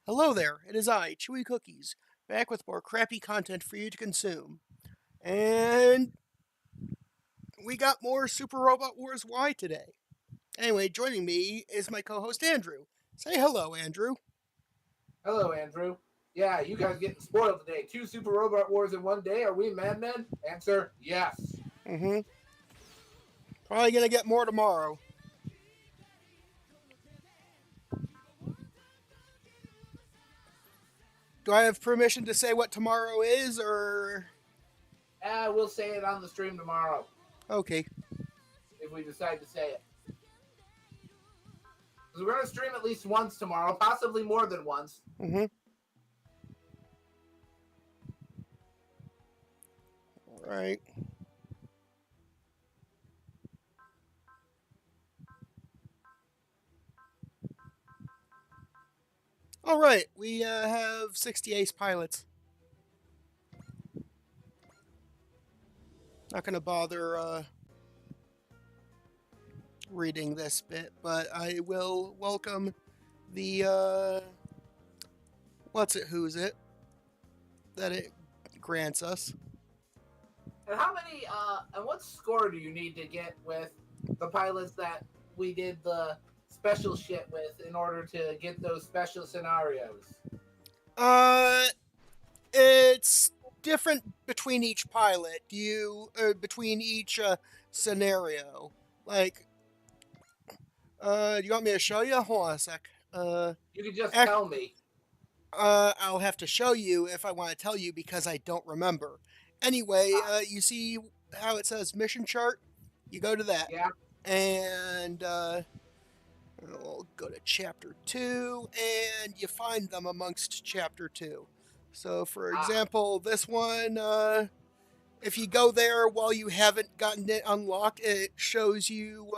Hello there, it is I, Chewy Cookies, back with more crappy content for you to consume. And we got more Super Robot Wars Y today. Anyway, joining me is my co host Andrew. Say hello, Andrew. Hello, Andrew. Yeah, you guys getting spoiled today. Two Super Robot Wars in one day. Are we madmen? Answer, yes. Mm hmm. Probably gonna get more tomorrow. Do I have permission to say what tomorrow is, or. We'll say it on the stream tomorrow Okay. if we decide to say it. Because we're going to stream at least once tomorrow, possibly more than once. Mm hmm. Alright. Alright, we have 60 ace pilots. Not gonna bother reading this bit, but I will welcome the what's it, who's it, that it grants us. And and what score do you need to get with the pilots that we did the special shit with in order to get those special scenarios? Uh, it's different between each pilot. Between each scenario. Like, do you want me to show you? Hold on a sec. You can just Ac- tell me. I'll have to show you if I want to tell you because I don't remember. Anyway, Ah, you see how it says mission chart? You go to that, yeah. and we'll go to chapter 2, and you find them amongst chapter 2. So, for Ah, example, this one, if you go there while you haven't gotten it unlocked, it shows you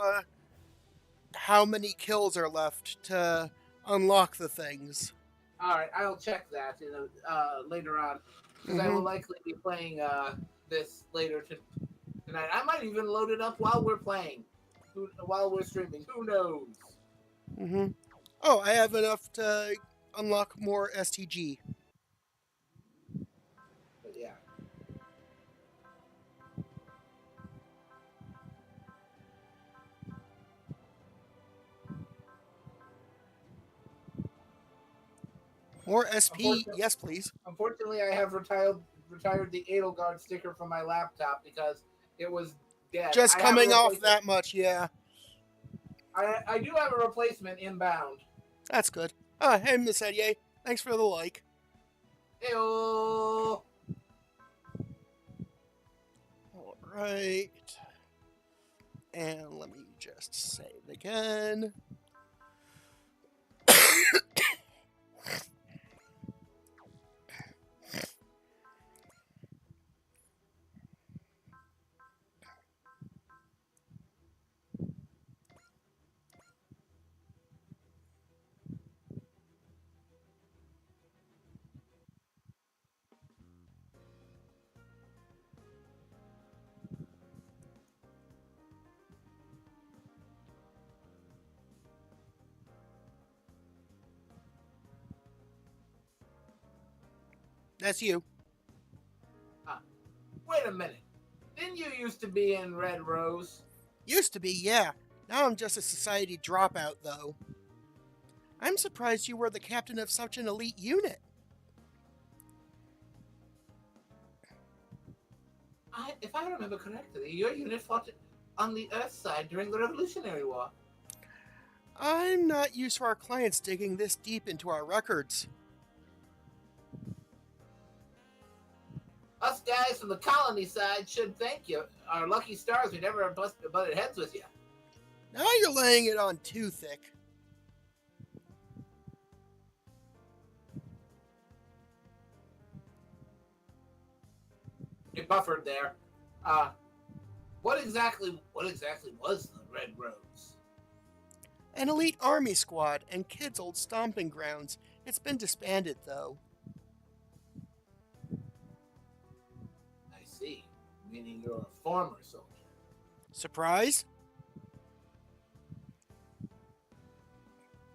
how many kills are left to unlock the things. all right, I'll check that later on because I Mm-hmm. will likely be playing this tonight. I might even load it up while we're playing, while we're streaming. Who knows? Mm-hmm. Oh, I have enough to unlock more STG. But yeah, More SP, unfortunately, yes, please. unfortunately, I have retired the Edelgard sticker from my laptop because it was dead. Just I have a coming off replacement. that much, yeah. I do have a replacement inbound. That's good. Hey, Miss Edier, thanks for the like. Ew. All right. And let me just save again. That's you. Uh, Wait a minute. Didn't you used to be in Red Rose? Used to be, yeah. Now I'm just a society dropout, though. I'm surprised you were the captain of such an elite unit. If I remember correctly, your unit fought on the Earth side during the Revolutionary War. I'm not used to our clients digging this deep into our records. Us guys from the colony side should thank you. Our lucky stars we never butted heads with you. Now you're laying it on too thick. You buffered there. What exactly was the Red Rose? An elite army squad and kids' old stomping grounds. It's been disbanded, though. I see. Meaning you're a former soldier. Surprise?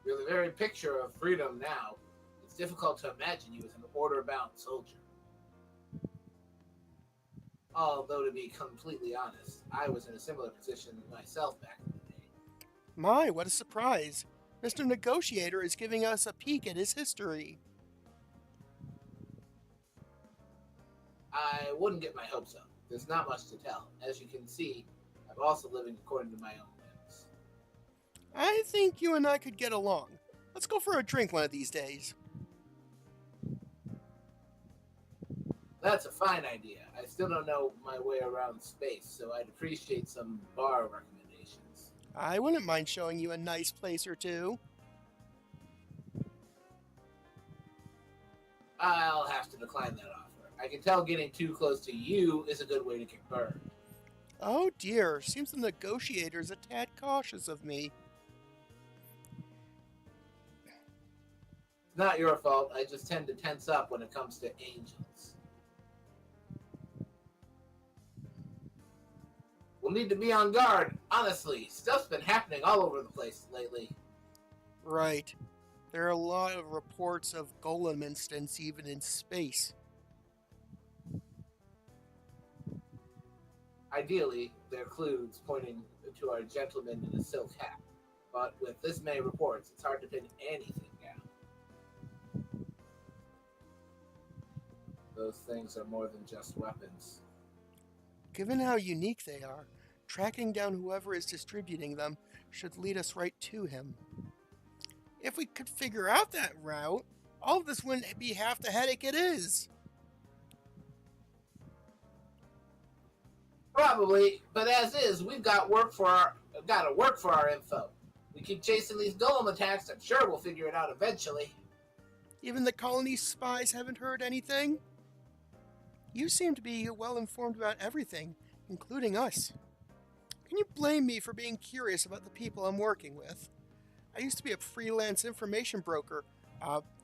You're the very picture of freedom now. It's difficult to imagine you as an order-bound soldier. Although, to be completely honest, I was in a similar position myself back in the day. My, what a surprise! Mr. Negotiator is giving us a peek at his history. I wouldn't get my hopes up. There's not much to tell. As you can see, I'm also living according to my own whims. I think you and I could get along. Let's go for a drink one of these days. That's a fine idea. I still don't know my way around space, so I'd appreciate some bar recommendations. I wouldn't mind showing you a nice place or two. I'll have to decline that offer. I can tell getting too close to you is a good way to get burned. Oh dear, seems the negotiator's a tad cautious of me. It's not your fault. I just tend to tense up when it comes to angels. We'll need to be on guard. Honestly, stuff's been happening all over the place lately. Right. There are a lot of reports of golem incidents even in space. Ideally, they're clues pointing to our gentleman in a silk hat. But with this many reports, it's hard to pin anything down. Those things are more than just weapons. Given how unique they are, tracking down whoever is distributing them should lead us right to him. If we could figure out that route, all of this wouldn't be half the headache it is. Probably, but as is, we've got to work for our info. We keep chasing these golem attacks. I'm sure we'll figure it out eventually. Even the colony spies haven't heard anything? You seem to be well informed about everything, including us. Can you blame me for being curious about the people I'm working with? I used to be a freelance information broker.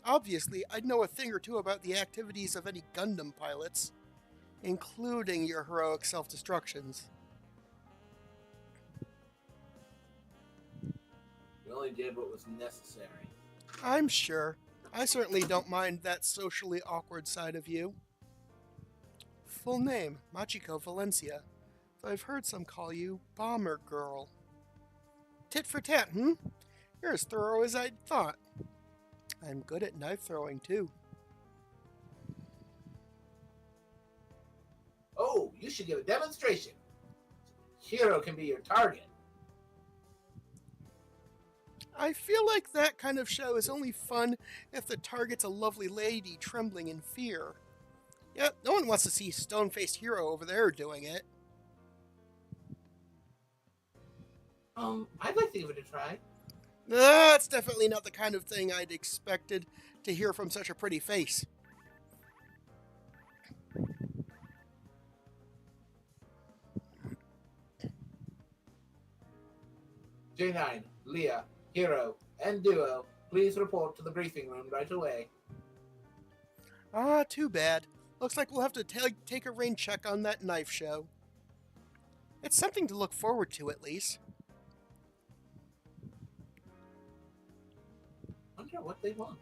Obviously, I'd know a thing or two about the activities of any Gundam pilots, including your heroic self-destructions. We only did what was necessary. I'm sure. I certainly don't mind that socially awkward side of you. Full name, Machiko Valencia, though I've heard some call you Bomber Girl. Tit for tat, hmm? You're as thorough as I'd thought. I'm good at knife throwing, too. Oh, you should give a demonstration. Hero can be your target. I feel like that kind of show is only fun if the target's a lovely lady trembling in fear. Yep, no one wants to see stone-faced Hero over there doing it. I'd like to give it a try. That's definitely not the kind of thing I'd expected to hear from such a pretty face. J9, Leah, Hero, and Duo, please report to the briefing room right away. Ah, too bad. Looks like we'll have to take a rain check on that knife show. It's something to look forward to, at least. Wonder what they want.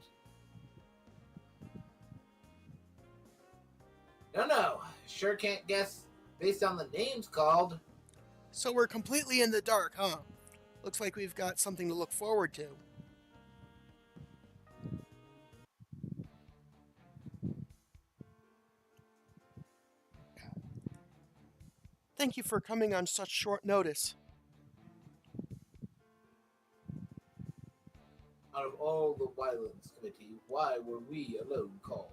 No, sure can't guess based on the names called. So we're completely in the dark, huh? Looks like we've got something to look forward to. Thank you for coming on such short notice. Out of all the Wildlands Committee, why were we alone called?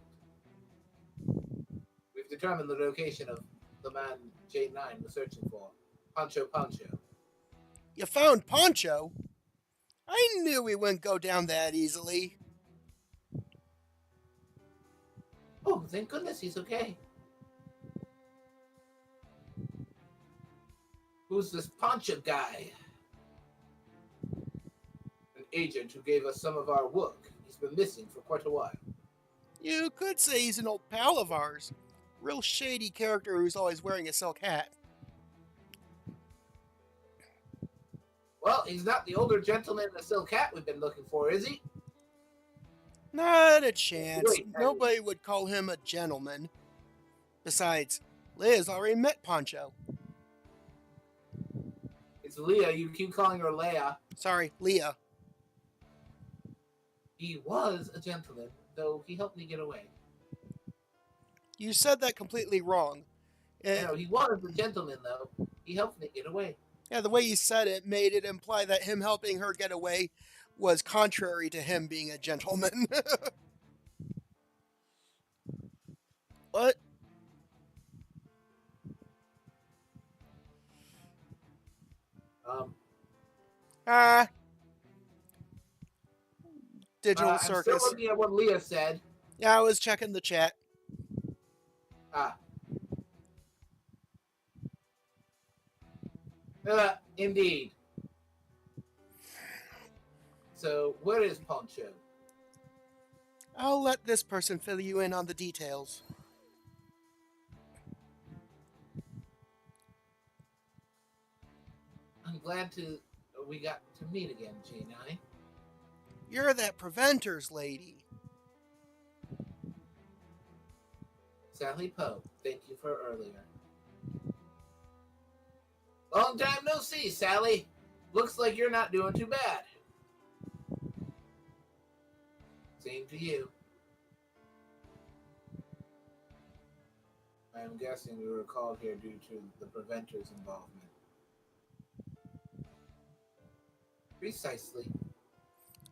We've determined the location of the man J9 was searching for. Pancho. You found Poncho? I knew we wouldn't go down that easily. Oh, thank goodness he's okay. Who's this Pancho guy? An agent who gave us some of our work. He's been missing for quite a while. You could say he's an old pal of ours. Real shady character who's always wearing a silk hat. Well, he's not the older gentleman in the silk hat we've been looking for, is he? Not a chance. Wait, Nobody would call him a gentleman. Besides, Liz already met Poncho. it's Leah. You keep calling her Leia. Sorry, Leah. He was a gentleman, though he helped me get away. You said that completely wrong. I know, he was a gentleman, though. He helped me get away. Yeah, the way you said it made it imply that him helping her get away was contrary to him being a gentleman. What? Um, Ah, digital I'm still circus. looking at what Leah said. Yeah, I was checking the chat. Ah, indeed. So, where is Poncho? I'll let this person fill you in on the details. I'm glad we got to meet again, Gene and I. You're that preventers lady. Sally Poe, thank you for earlier. Long time no see, Sally. Looks like you're not doing too bad. Same to you. I am guessing we were called here due to the Preventor's involvement. Precisely.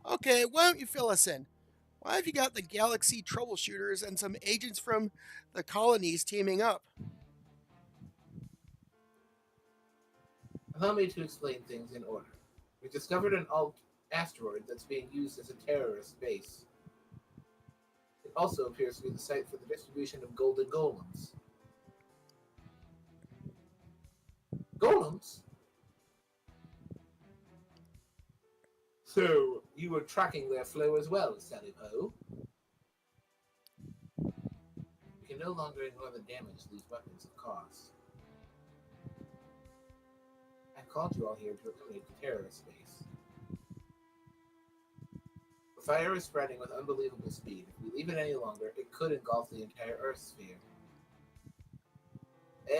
Okay, why don't you fill us in? Why have you got the Galaxy troubleshooters and some agents from the colonies teaming up? Allow me to explain things in order. We discovered an asteroid that's being used as a terrorist base. It also appears to be the site for the distribution of golden golems. Golems? So, you were tracking their flow as well, Sally Poe? We can no longer ignore the damage these weapons have caused. I called you all here to eliminate the terrorist base. The fire is spreading with unbelievable speed. If we leave it any longer, it could engulf the entire Earth sphere.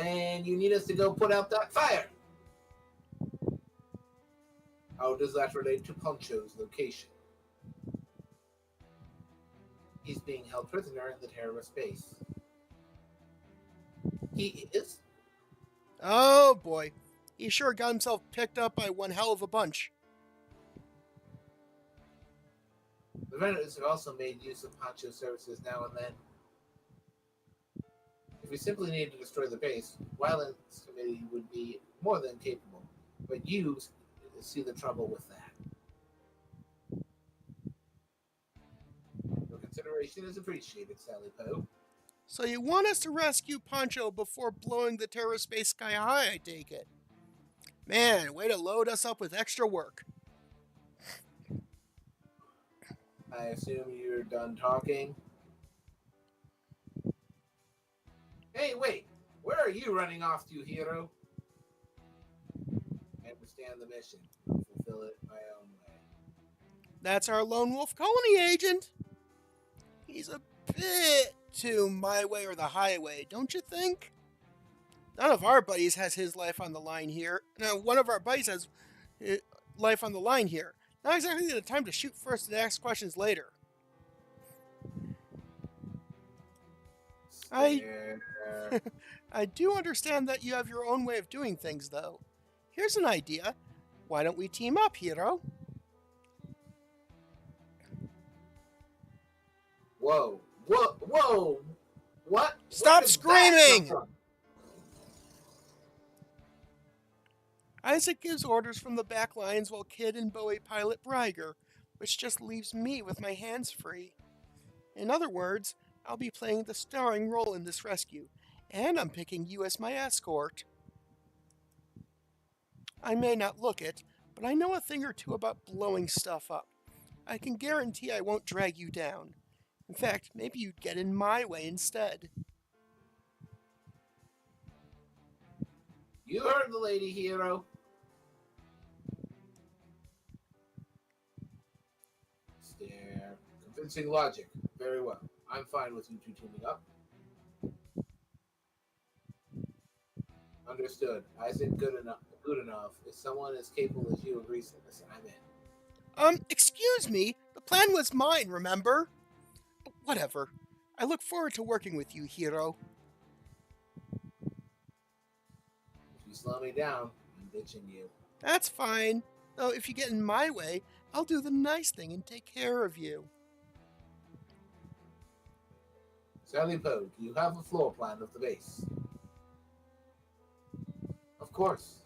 And you need us to go put out that fire! How does that relate to Poncho's location? He's being held prisoner in the terrorist base. He is? Oh boy, he sure got himself picked up by one hell of a bunch. The vendors have also made use of Poncho's services now and then. If we simply needed to destroy the base, Wildlands Committee would be more than capable. But you see the trouble with that. Your consideration is appreciated, Sally Poe. So you want us to rescue Poncho before blowing the terrorist base sky high, I take it. Man, way to load us up with extra work. I assume you're done talking? Hey, wait! Where are you running off to, hero? I understand the mission. I'll fulfill it my own way. That's our lone wolf colony agent. He's a bit too my way or the highway, don't you think? None of our buddies has his life on the line here. No, one of our buddies has life on the line here. Not exactly the time to shoot first and ask questions later. I do understand that you have your own way of doing things, though. Here's an idea. Why don't we team up, hero? Whoa! Whoa! Whoa! What? Stop screaming! Isaac gives orders from the back lines while Kid and Bowie pilot Bryger, which just leaves me with my hands free. In other words, I'll be playing the starring role in this rescue, and I'm picking you as my escort. I may not look it, but I know a thing or two about blowing stuff up. I can guarantee I won't drag you down. In fact, maybe you'd get in my way instead. You heard the lady, hero. Stare. Convincing logic. Very well. I'm fine with you two teaming up. Understood. I said good enough. Good enough. If someone as capable as you agrees to this, I'm in. Excuse me. The plan was mine, remember? Whatever. I look forward to working with you, Hero. If you slow me down, I'm ditching you. That's fine. Though if you get in my way, I'll do the nice thing and take care of you. Sally Poe, do you have a floor plan of the base? Of course.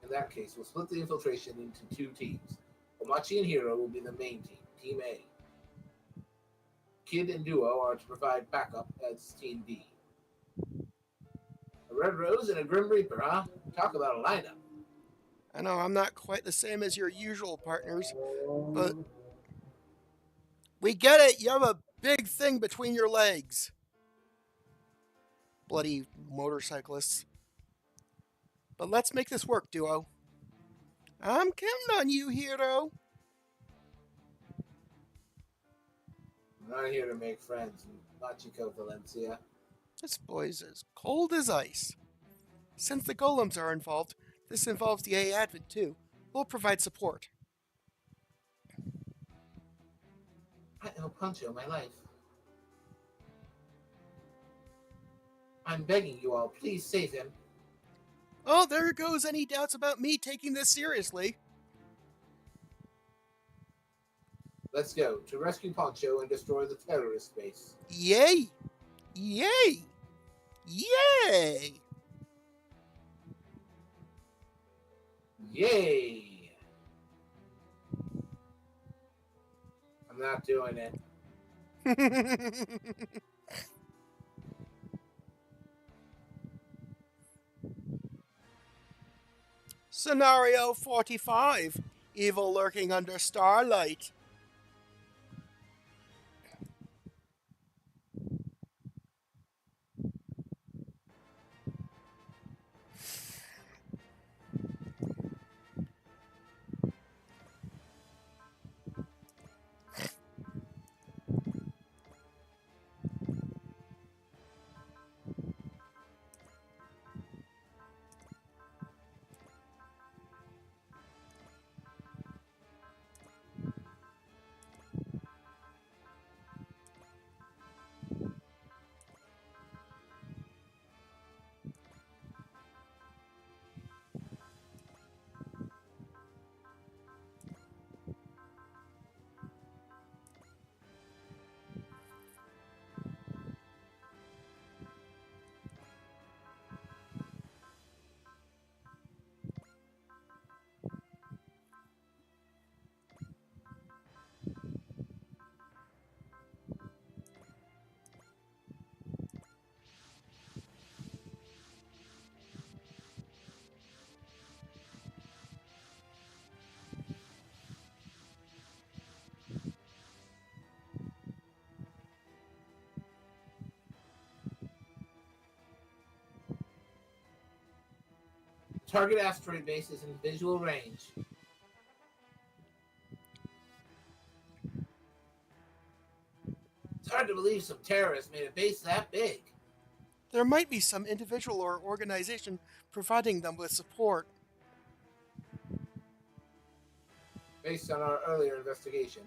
In that case, we'll split the infiltration into two teams. Omachi and Hero will be the main team, Team A. Kid and Duo are to provide backup as Team B. A Red Rose and a Grim Reaper, huh? Talk about a lineup. I know I'm not quite the same as your usual partners, but we get it. You have a big thing between your legs. Bloody motorcyclists. But let's make this work, Duo. I'm counting on you, Hero. I'm not here to make friends, Machiko Valencia. This boy's as cold as ice. Since the golems are involved, this involves the A Advent too. We'll provide support. I owe Pancho my life. I'm begging you all, please save him. Oh, there goes any doubts about me taking this seriously. Let's go to rescue Pancho and destroy the terrorist base. Yay! Yay! Yay! Yay! I'm not doing it. Scenario 45. Evil lurking under starlight. Target asteroid base is in visual range. It's hard to believe some terrorists made a base that big. There might be some individual or organization providing them with support. Based on our earlier investigation,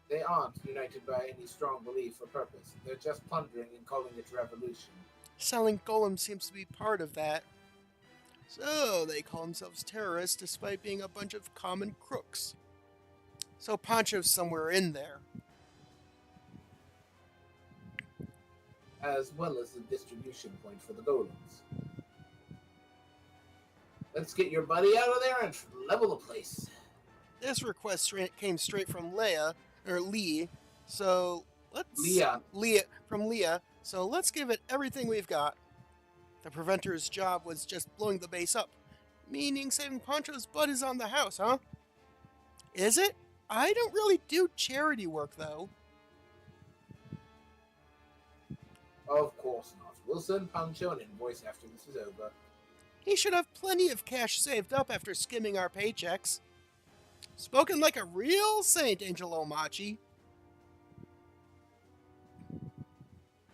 they aren't united by any strong belief or purpose. They're just plundering and calling it revolution. Selling golems seems to be part of that. So they call themselves terrorists despite being a bunch of common crooks. So Pancho's somewhere in there. As well as the distribution point for the golems. Let's get your buddy out of there and level the place. This request came straight from Lee. So Leah. From Leah. So let's give it everything we've got. The Preventor's job was just blowing the base up, meaning saving Pancho's butt is on the house, huh? Is it? I don't really do charity work, though. Of course not. We'll send Pancho an invoice after this is over. He should have plenty of cash saved up after skimming our paychecks. Spoken like a real saint, Angel Omachi.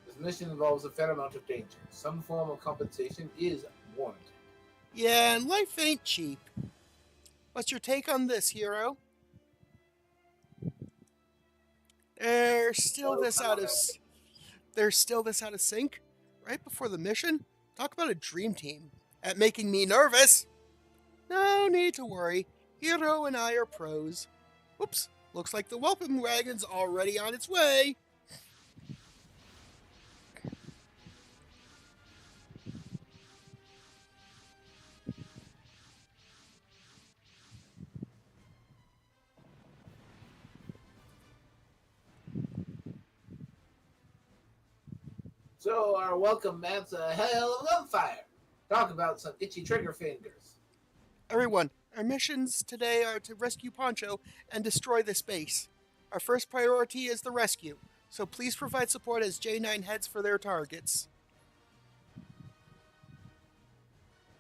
This mission involves a fair amount of danger. Some form of compensation is warranted. Yeah, and life ain't cheap. What's your take on this, hero? There's still Oh, this I out don't of know. there's still this out of sync. Right before the mission, talk about a dream team. At making me nervous. No need to worry. Hero and I are pros. Oops, looks like the welcome wagon's already on its way. So our welcome mat's a hell of a gunfire. Talk about some itchy trigger fingers. Everyone, our missions today are to rescue Poncho and destroy this base. Our first priority is the rescue, so please provide support as J9 heads for their targets.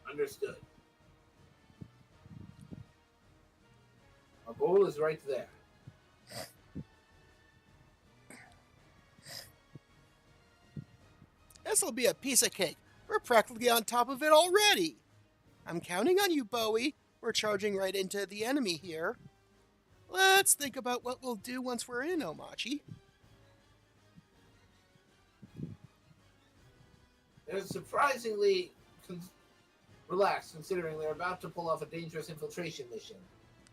Understood. Our goal is right there. This'll be a piece of cake. We're practically on top of it already. I'm counting on you, Bowie. We're charging right into the enemy here. Let's think about what we'll do once we're in, Omachi. They're surprisingly relaxed considering they're about to pull off a dangerous infiltration mission.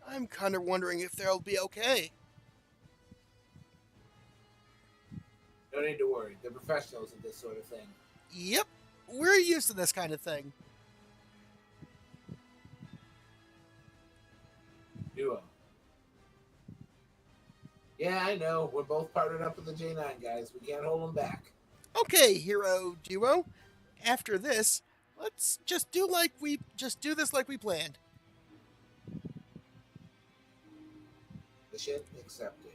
I'm kind of wondering if they'll be okay. No need to worry. They're professionals at this sort of thing. Yep, we're used to this kind of thing. Duo. Yeah, I know. We're both partnered up with the J9 guys. We can't hold them back. Okay, hero duo. After this, let's just do this like we planned. Mission accepted.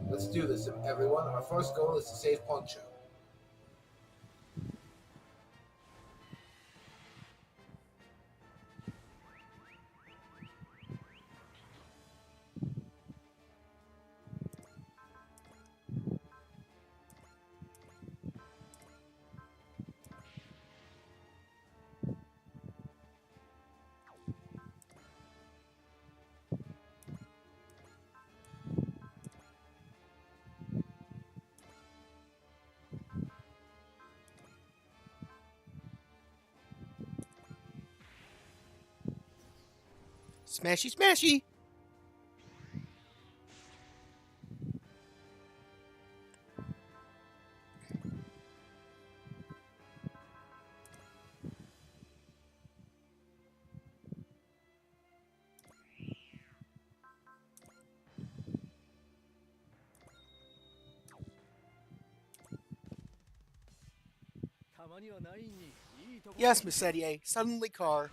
Let's do this, everyone. Our first goal is to save Poncho. Smashy, smashy. Yes, Miss Sedier. Suddenly car.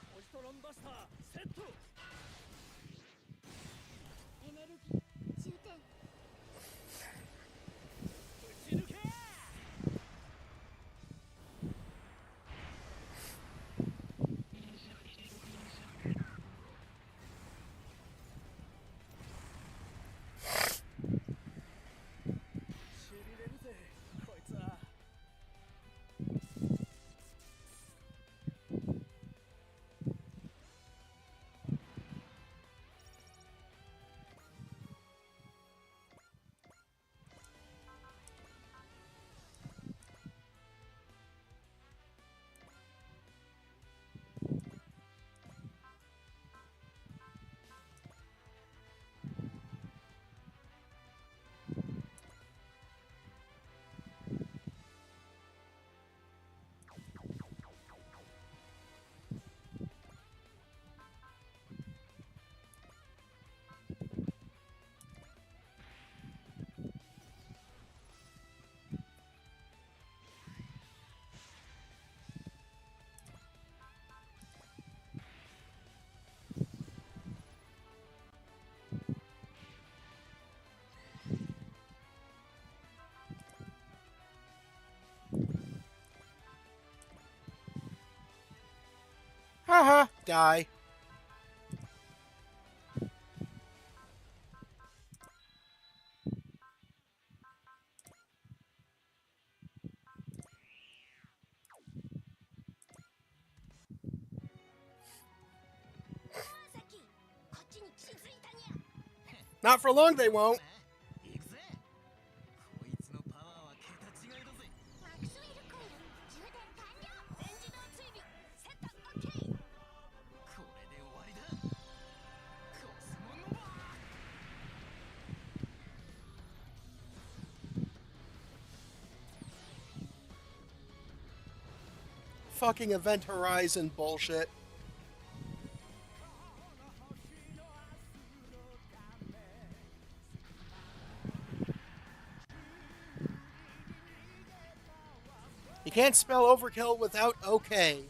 Haha, die. Not for long, they won't. Fucking Event Horizon bullshit. You can't spell overkill without okay.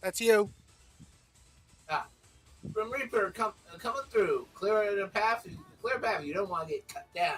That's you. Ah, from Reaper coming through. Clear a path. Clear a path. You don't want to get cut down.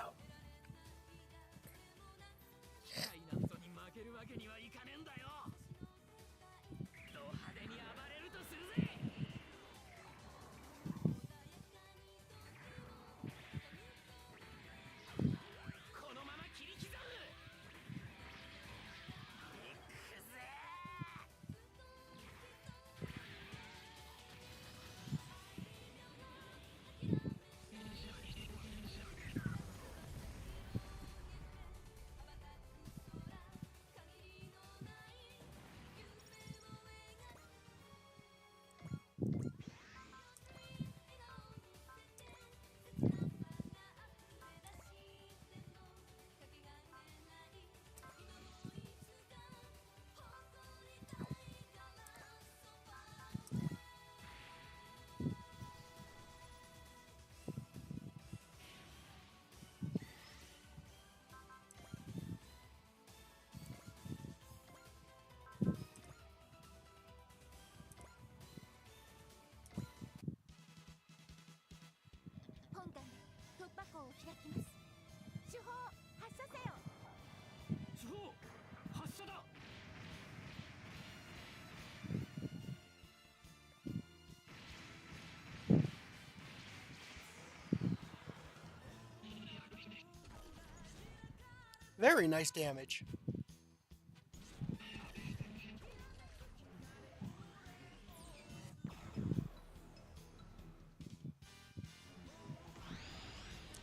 Very nice damage.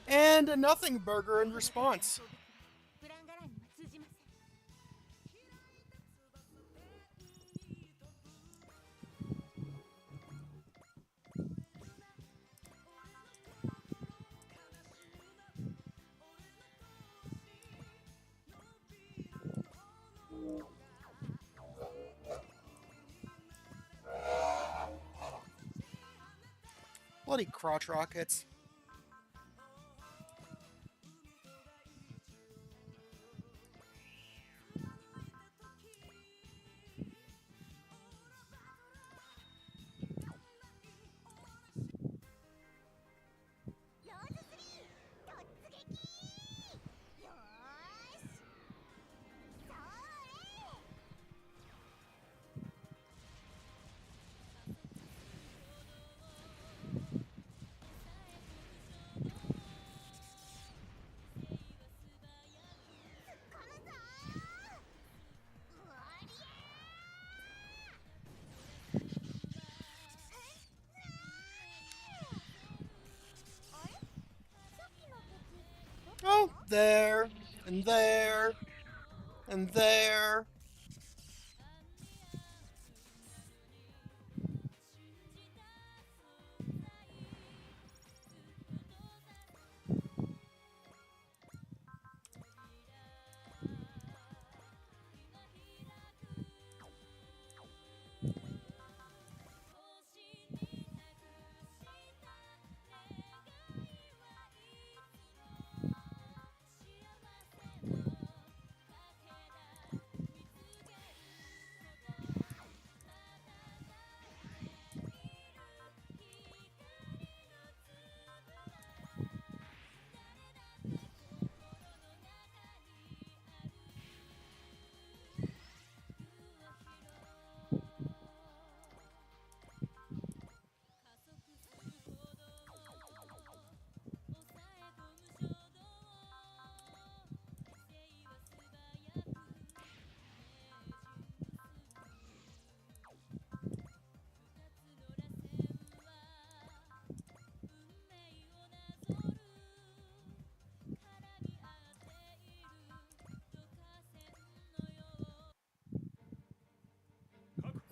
And a nothing burger in response. Bloody crotch rockets. Oh, there, and there, and there.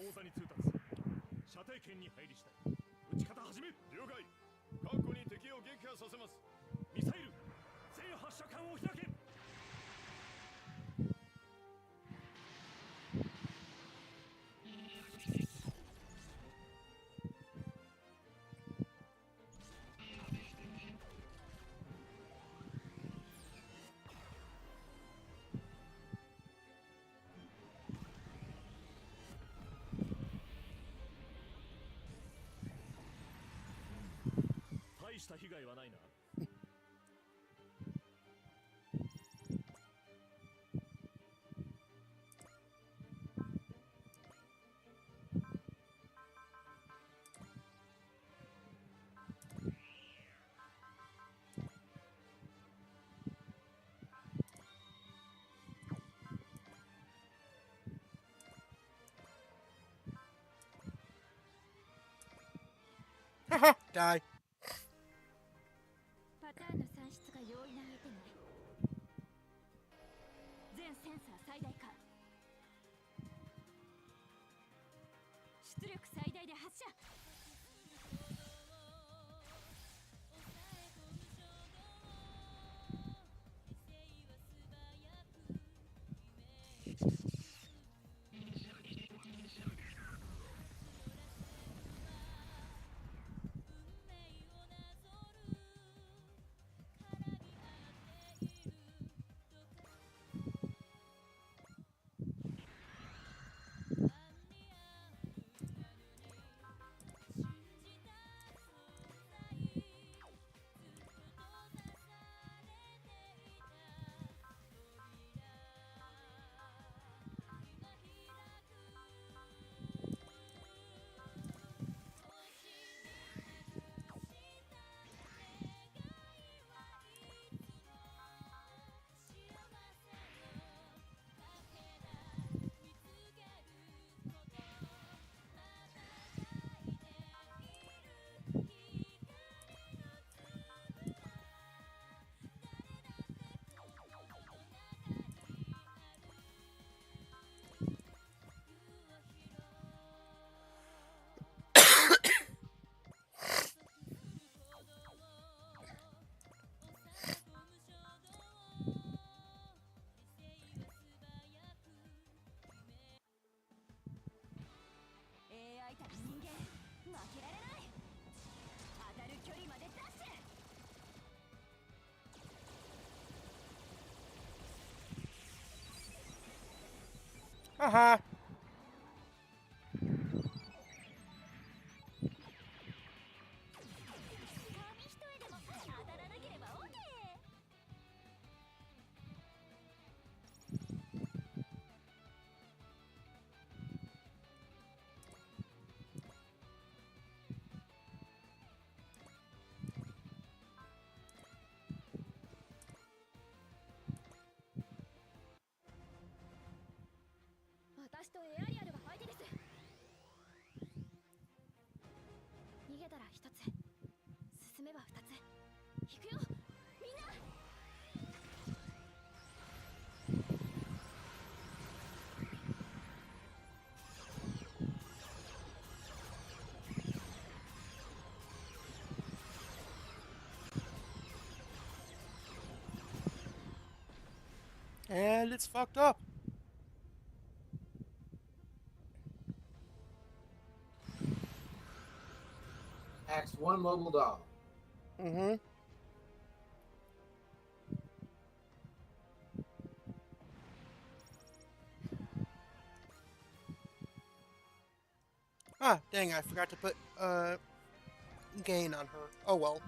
口座に通達。射程圏に入りしたい。撃ち方始め。了解。確固に敵を撃破させます。ミサイル全発射管を開け。大した被害はないな。Haha, die. パターンの算出が容易な相手ね。全センサー最大化。出力最大で発射。Haha. 私とエアリアルが相手です。逃げたら一つ、進めば二つ。行くよみんな。And it's fucked up. Acts 1 mobile doll. Mm-hmm. Ah, dang, I forgot to put, gain on her. Oh well.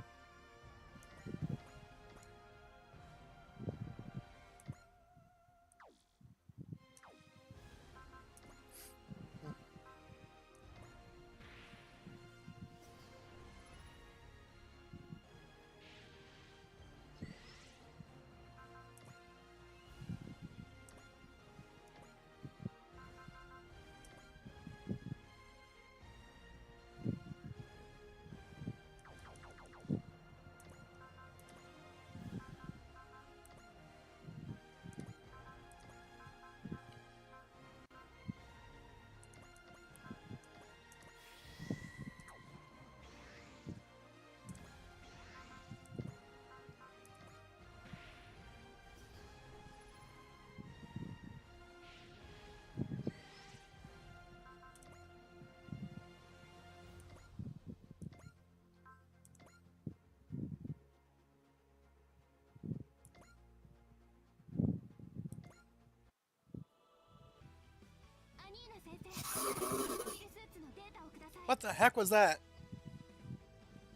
What the heck was that?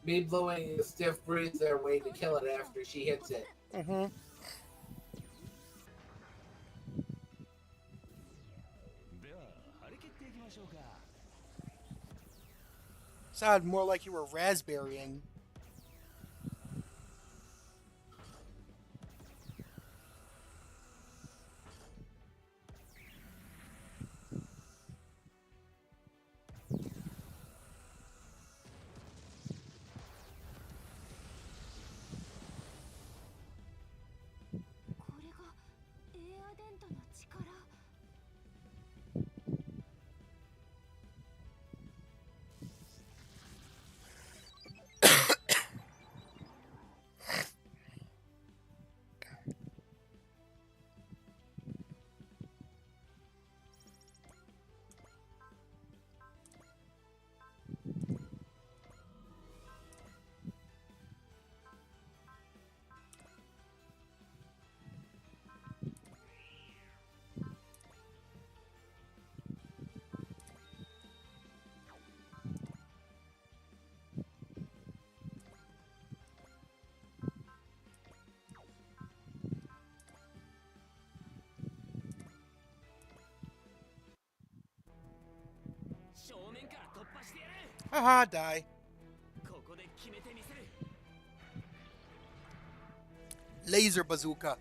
Me blowing a stiff breeze their way to kill it after she hits it. Mm-hmm. Sounded more like you were raspberrying. Haha, die. Laser bazooka.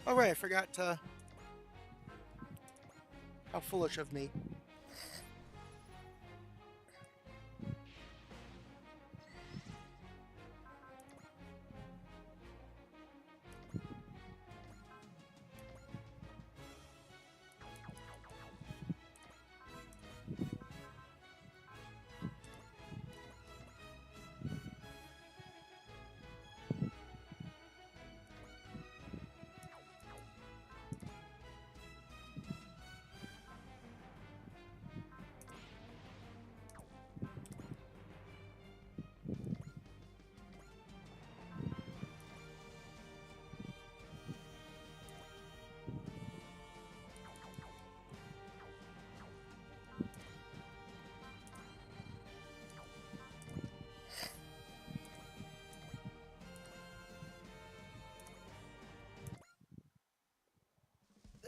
Oh right, I forgot to... How foolish of me.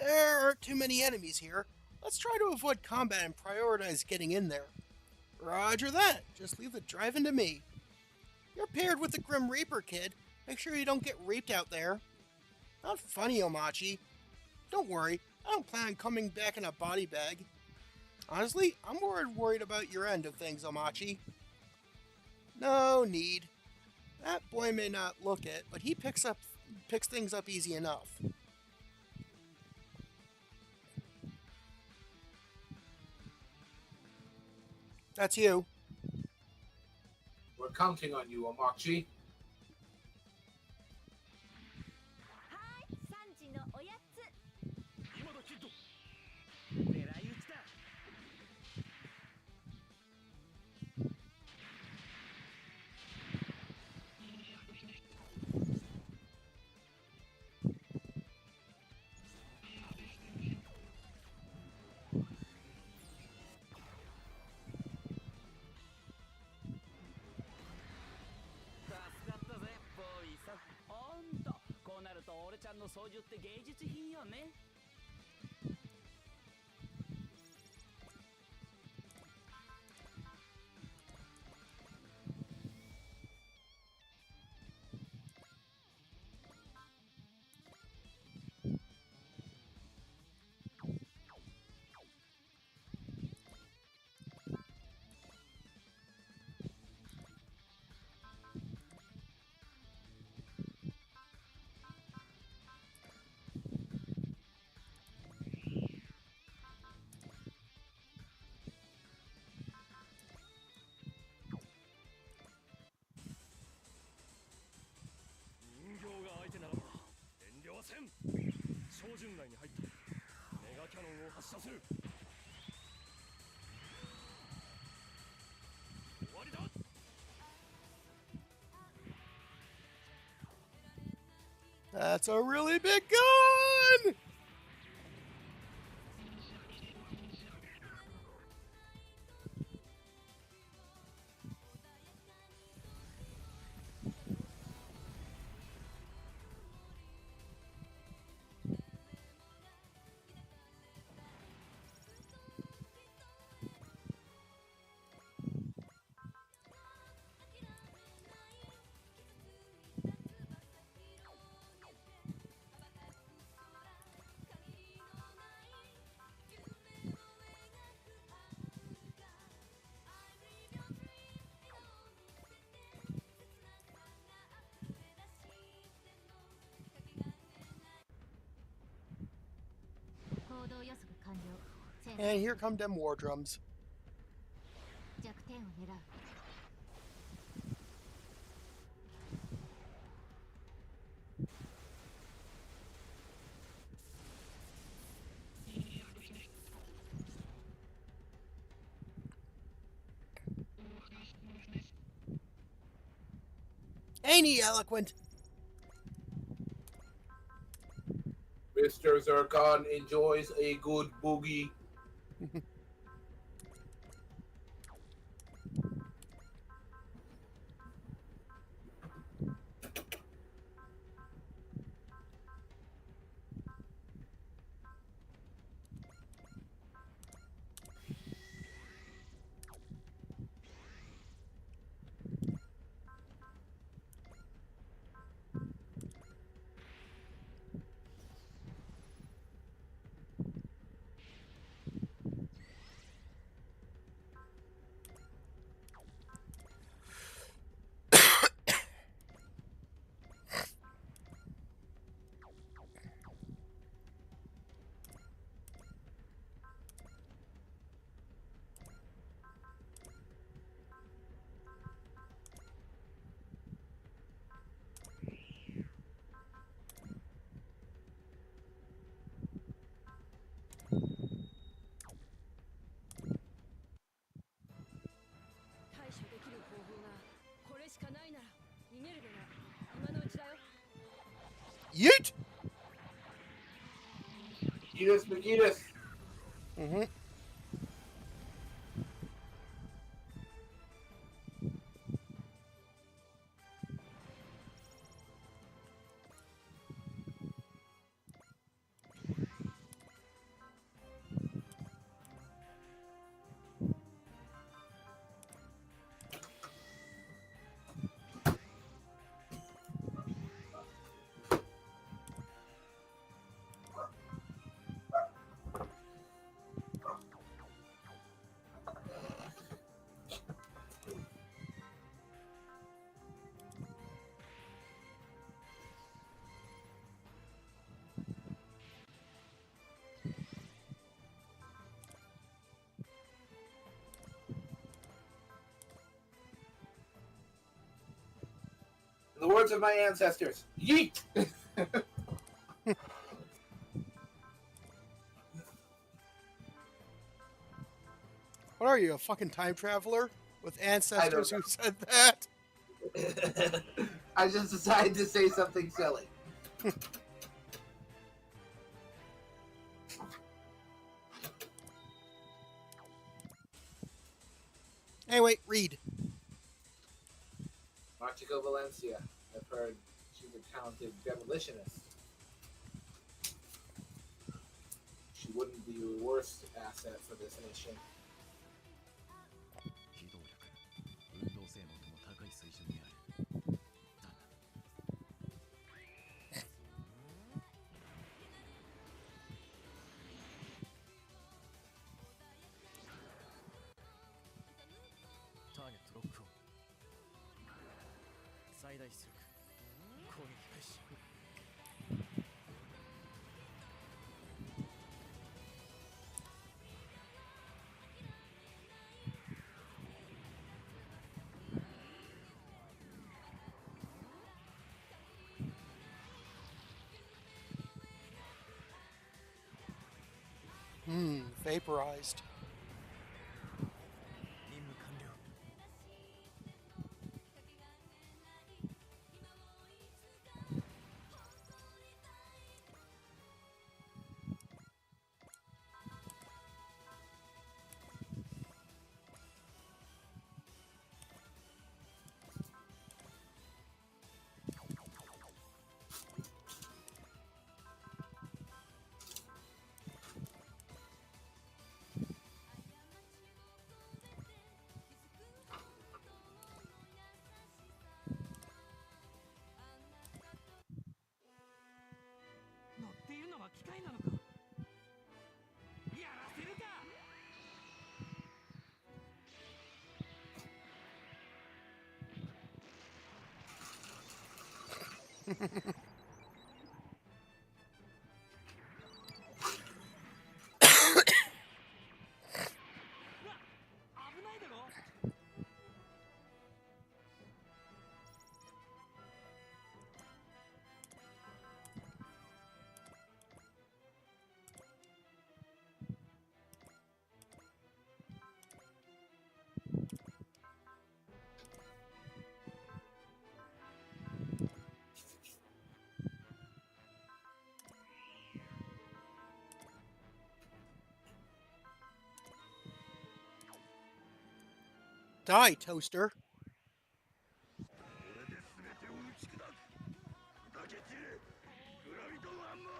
There aren't too many enemies here. Let's try to avoid combat and prioritize getting in there. Roger that. Just leave the driving to me. You're paired with the Grim Reaper, kid. Make sure you don't get raped out there. Not funny, Omachi. Don't worry, I don't plan on coming back in a body bag. Honestly, I'm more worried about your end of things, Omachi. No need. That boy may not look it, but he picks things up easy enough. That's you. We're counting on you, Omachi. 発射する。終わりだ。 That's a really big gun! And here come them war drums. 弱点を狙う。 Ain't he eloquent? Mr. Zircon enjoys a good boogie. Yeet! Megitas, Megitas. Mm-hmm. In the words of my ancestors, yeet! What are you, a fucking time traveler? With ancestors who said that? I just decided to say something silly. Anyway, read. Marchico Valencia. I've heard she's a talented demolitionist. She wouldn't be the worst asset for this mission. 機動力、運動性能とも高い水準にある。だがターゲットロックオン。最大出力。攻撃開始。Vaporized. 任務完了。 乗っているのは機械なのか。やらせるか。 危ないだろ。 Die, Toaster. これで全てを打ち砕く。砕け散れ。グラビトンハンマー。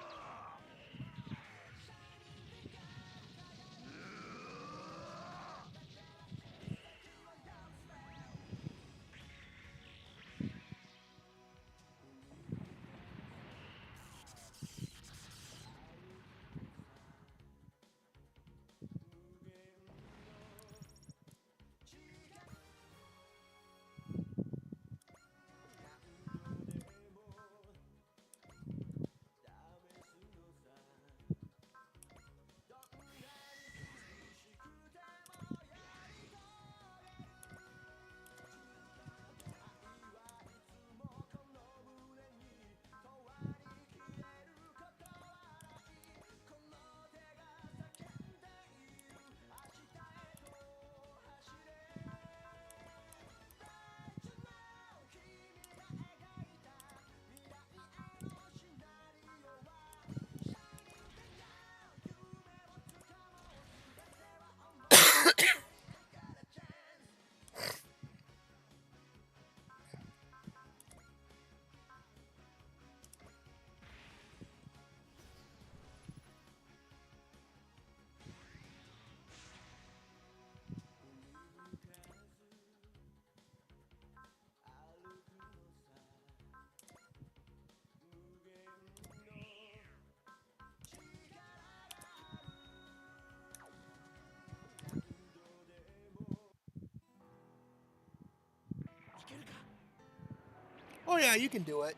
Oh yeah, you can do it.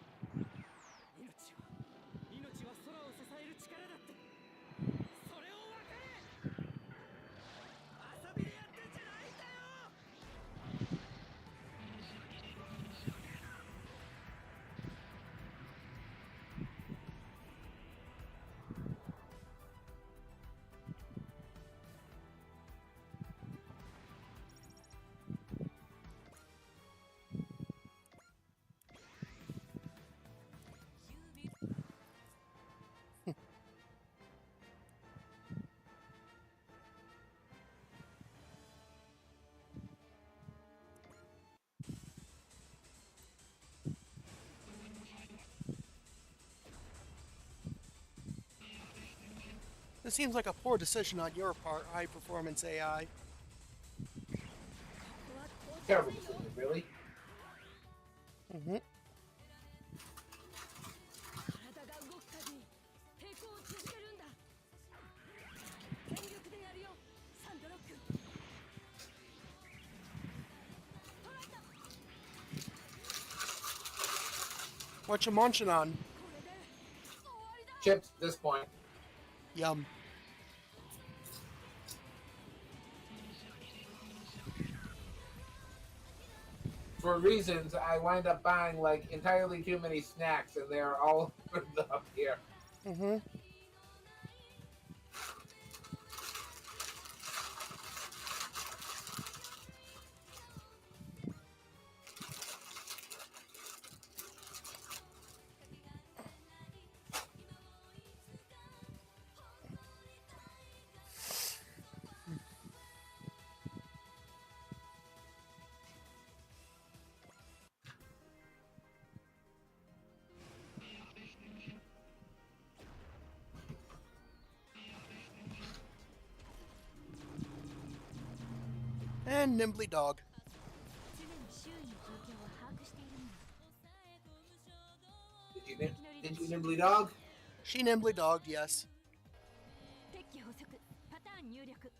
命は空を支える力だって。それを分かれ。遊びでやってんじゃないんだよ。 This seems like a poor decision on your part, high performance AI. Terrible decision, really. Mm-hmm. 体が動くたびに抵抗を続けるんだ。全力でやるよ、サンドロック。トライだ。 What you munching on? これで終わりだ。 Chips at this point. Yum. For reasons, I wind up buying like entirely too many snacks, and they're all up here. Mm-hmm. And Nimbly Dog. 常に周囲の状況を把握しているんだ Did you nimbly dog? She Nimbly Dogged, yes. 敵機捕捉パターン入力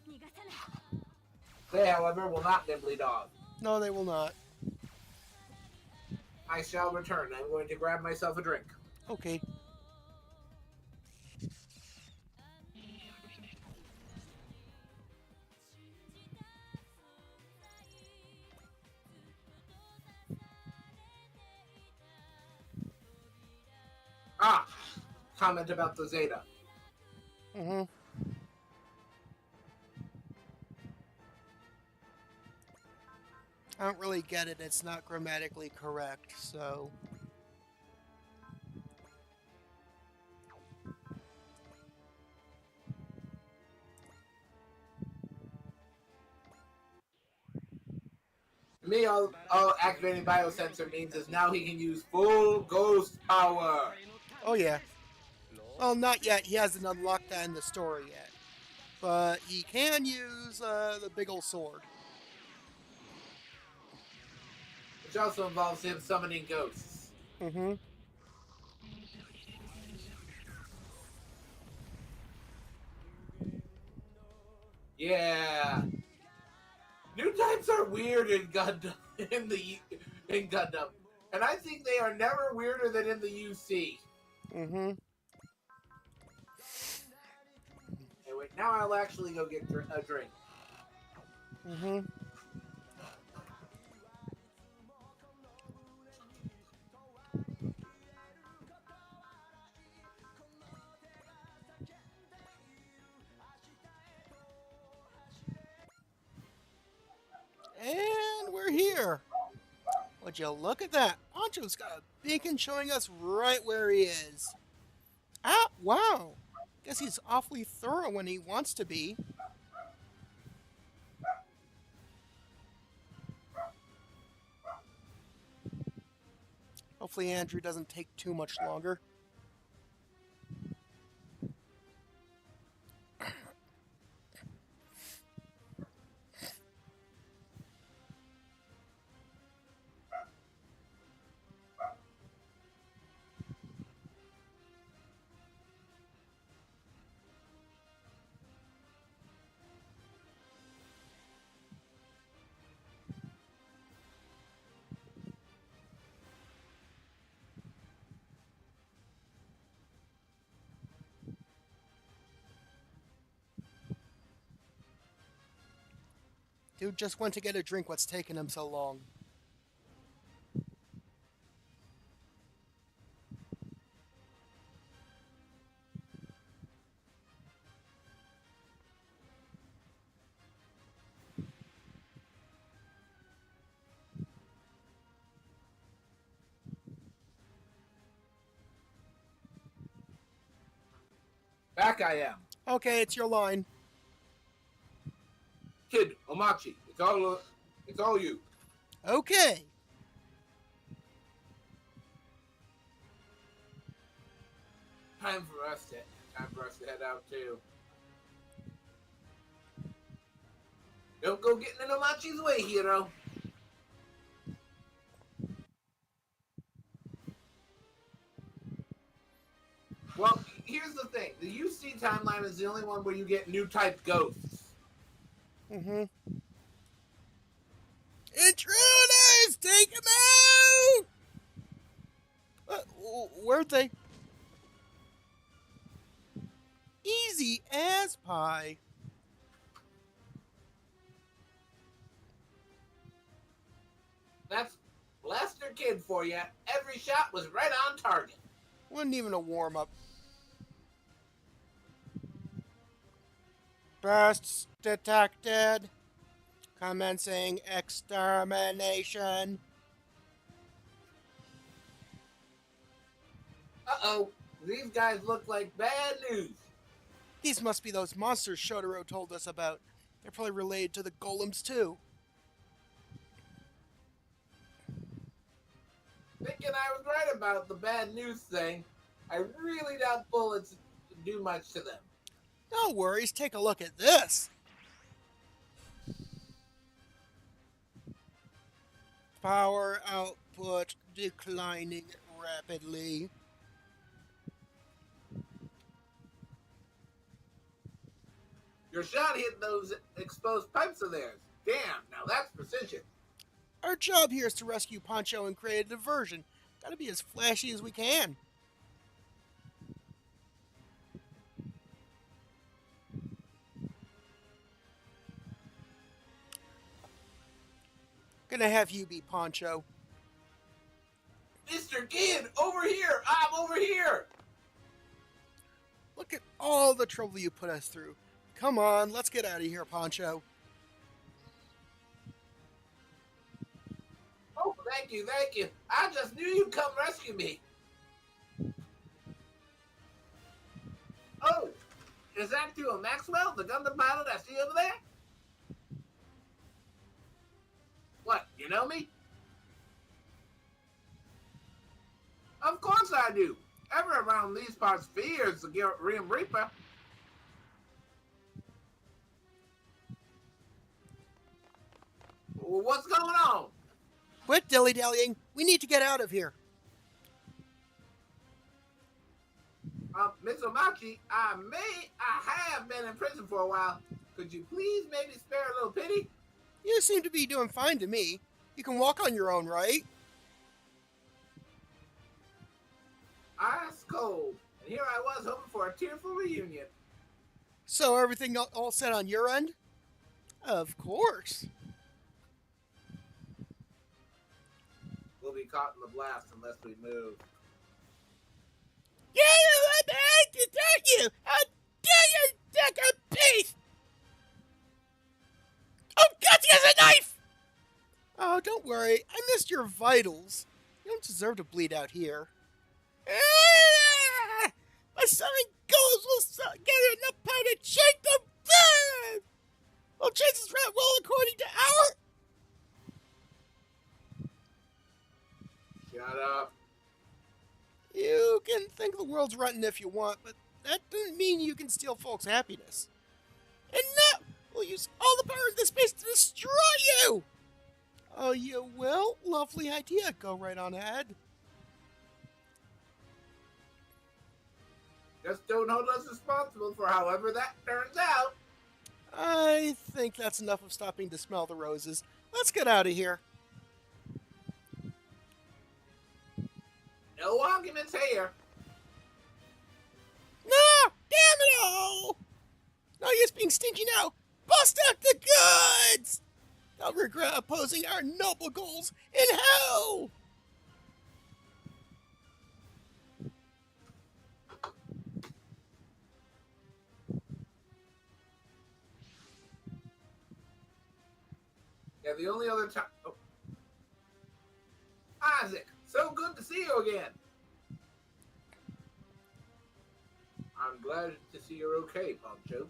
逃がさない They, however, will not nimbly dog. No, they will not. I shall return. I'm going to grab myself a drink. Okay. Ah! Comment about the Zeta. Mm-hmm. I don't really get it. It's not grammatically correct, so... To me, all activating biosensor means is now he can use full ghost power. Oh, yeah. Well, not yet. He hasn't unlocked that in the story yet. But he can use the big ol' sword. Which also involves him summoning ghosts. Mm-hmm. Yeah. New types are weird in Gundam. In Gundam. And I think they are never weirder than in the UC. Mm-hmm. Anyway, now I'll actually go get a drink. Mm-hmm. And we're here. Would you look at that? Ancho's got a beacon showing us right where he is. Ah, wow. Guess he's awfully thorough when he wants to be. Hopefully Andrew doesn't take too much longer. Dude just went to get a drink. What's taking him so long? Back I am. Okay, it's your line. Kid, Omachi, it's all you. Okay. Time for us to head out too. Don't go getting in Omachi's way, hero. Well, here's the thing. The UC timeline is the only one where you get new type ghosts. Mm-hmm. Intruders! Take them out! Where'd they? Easy as pie. That's Lester Kid for you. Every shot was right on target. Wasn't even a warm-up. Bursts detected. Commencing extermination. Uh-oh. These guys look like bad news. These must be those monsters Shotaro told us about. They're probably related to the golems, too. Thinking I was right about the bad news thing, I really doubt bullets do much to them. No worries, take a look at this. Power output declining rapidly. Your shot hit those exposed pipes of theirs. Damn, now that's precision. Our job here is to rescue Poncho and create a diversion. Gotta be as flashy as we can. Gonna have you be Poncho. Mr. Kid, over here! I'm over here! Look at all the trouble you put us through. Come on, let's get out of here, Poncho. Oh, thank you, thank you. I just knew you'd come rescue me. Oh, is that you, Maxwell, the Gundam pilot I see over there? What, you know me? Of course I do. Ever around these parts fears the Grim Reaper. Well, what's going on? Quit dilly-dallying. We need to get out of here. Miss Omachi, I have been in prison for a while. Could you please maybe spare a little pity? You seem to be doing fine to me. You can walk on your own, right? Ice cold. And here I was hoping for a tearful reunion. So everything all set on your end? Of course. We'll be caught in the blast unless we move. Yeah, I'm back to attack you! How dare you take a piece! Oh, God, he has a knife! Oh, don't worry. I missed your vitals. You don't deserve to bleed out here. Ah! My son goals will gather enough power to shake them. Ah! Well, chances rat well according to our... Shut up. You can think the world's rotten if you want, but that doesn't mean you can steal folks' happiness. And now, we'll use all the power in this space to destroy you! Oh, you will? Lovely idea. Go right on ahead. Just don't hold us responsible for however that turns out. I think that's enough of stopping to smell the roses. Let's get out of here. No arguments here. No! Damn it all! No use being stingy now. Bust out the goods! They'll regret opposing our noble goals in hell! Yeah, the only other time... Oh. Isaac, so good to see you again. I'm glad to see you're okay, Poncho.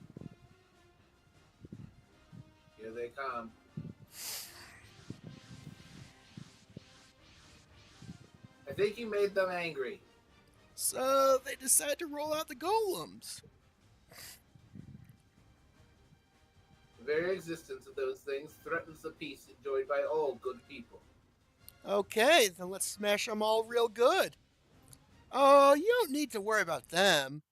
Here they come. I think you made them angry. So they decide to roll out the golems. The very existence of those things threatens the peace enjoyed by all good people. Okay, then let's smash them all real good. Oh, you don't need to worry about them.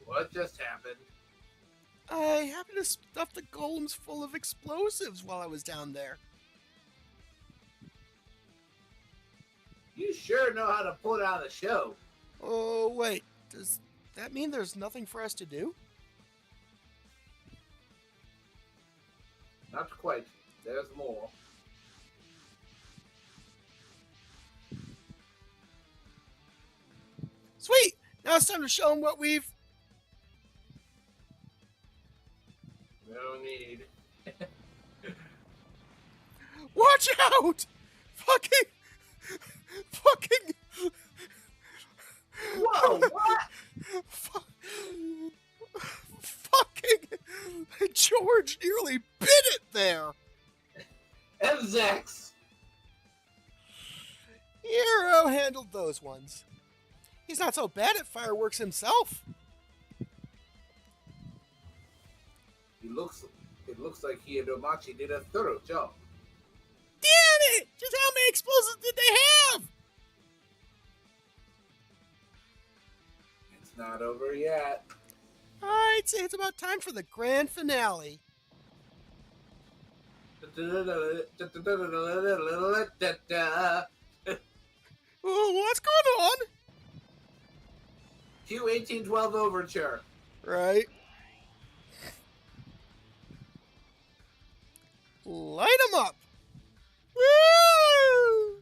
What just happened? I happened to stuff the golems full of explosives while I was down there. You sure know how to put on a show. Oh, wait. Does that mean there's nothing for us to do? Not quite. There's more. Sweet! Now it's time to show them what we've... No need. Watch out! Fucking... Whoa, what? Fucking... George nearly bit it there! MZX! Hero handled those ones. He's not so bad at fireworks himself. It looks like he and Omachi did a thorough job. Damn it! Just how many explosives did they have? It's not over yet. I'd say it's about time for the grand finale. Ooh, what's going on? Q 1812 Overture. Right. Light 'em up. Woo!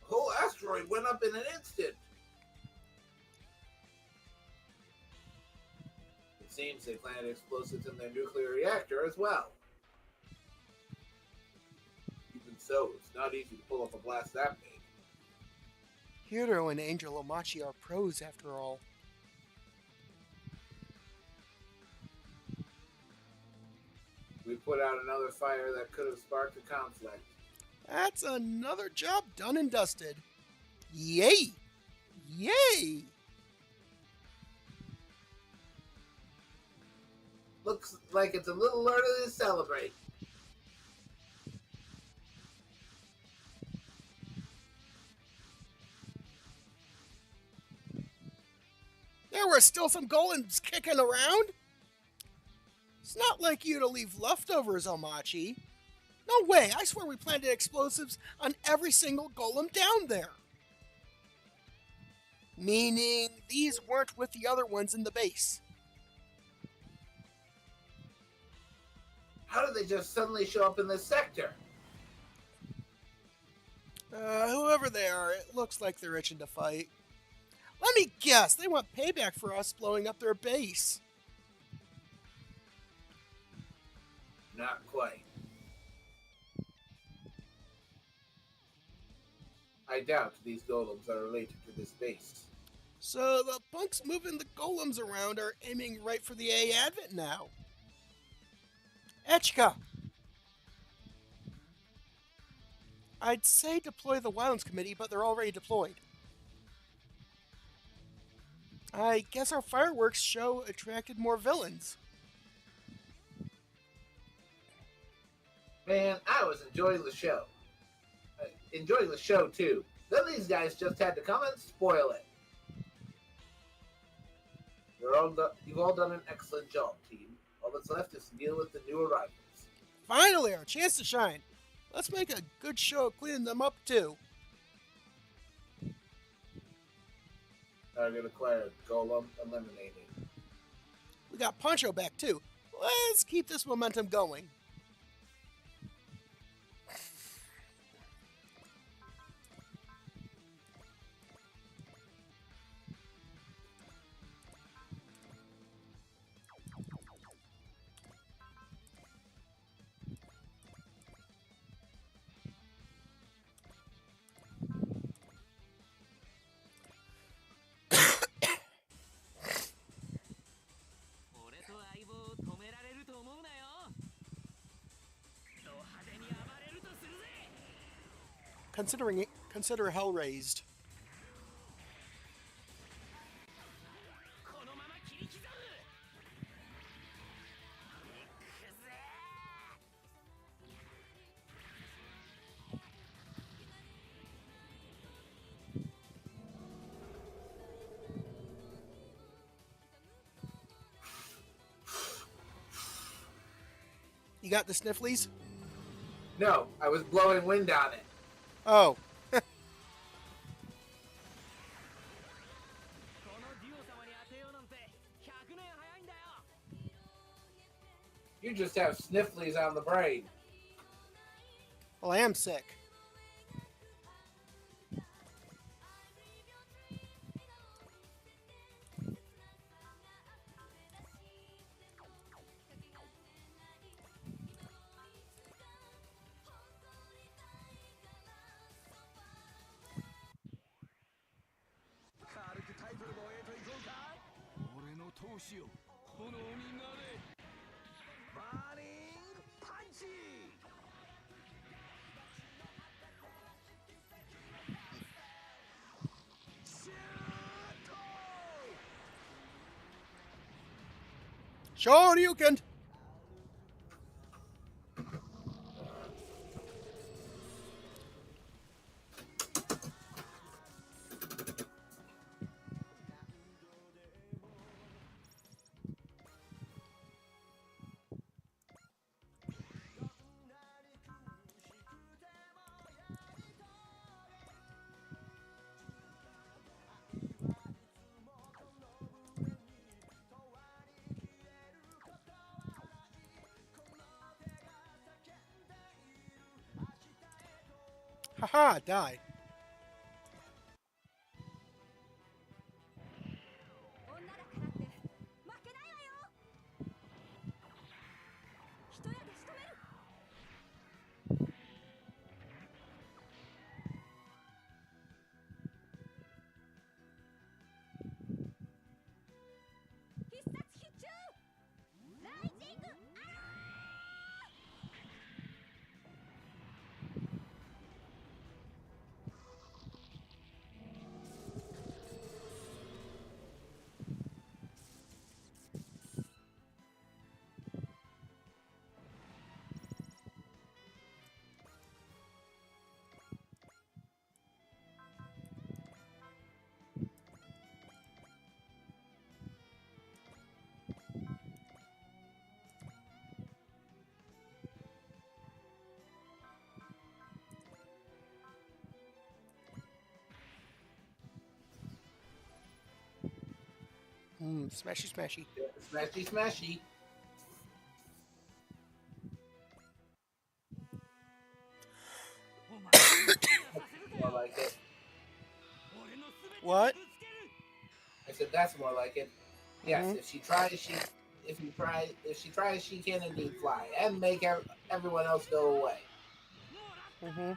The whole asteroid went up in an instant. It seems they planted explosives in their nuclear reactor as well. Even so, it's not easy to pull off a blast that big. Hiro and Angel Omachi are pros after all. We put out another fire that could have sparked a conflict. That's another job done and dusted. Yay! Yay! Looks like it's a little early to celebrate. There were still some golems kicking around. It's not like you to leave leftovers, Omachi. No way, I swear we planted explosives on every single golem down there. Meaning these weren't with the other ones in the base. How did they just suddenly show up in this sector? Whoever they are, it looks like they're itching to fight. Let me guess, they want payback for us blowing up their base. Not quite. I doubt these golems are related to this base. So the punks moving the golems around are aiming right for the A Advent now. Echka! I'd say deploy the Wildlands Committee, but they're already deployed. I guess our fireworks show attracted more villains. Man, I was enjoying the show. Enjoying the show, too. Then these guys just had to come and spoil it. You've all done an excellent job, team. All that's left is to deal with the new arrivals. Finally, our chance to shine. Let's make a good show of cleaning them up, too. Target acquired. Golem eliminated. We got Poncho back, too. Let's keep this momentum going. Consider hell raised. You got the snifflies? No, I was blowing wind on it. Oh. You just have snifflies on the brain. Well, I am sick. Shoryuken! Haha, die. 女だからって負けないわよ。一夜で仕留める。必殺必中。ライジング。Smashy, smashy. Smashy, smashy. More like it. What? I said that's more like it. Yes, Mhm. if she tries, she can indeed fly and make everyone else go away. Mm-hmm.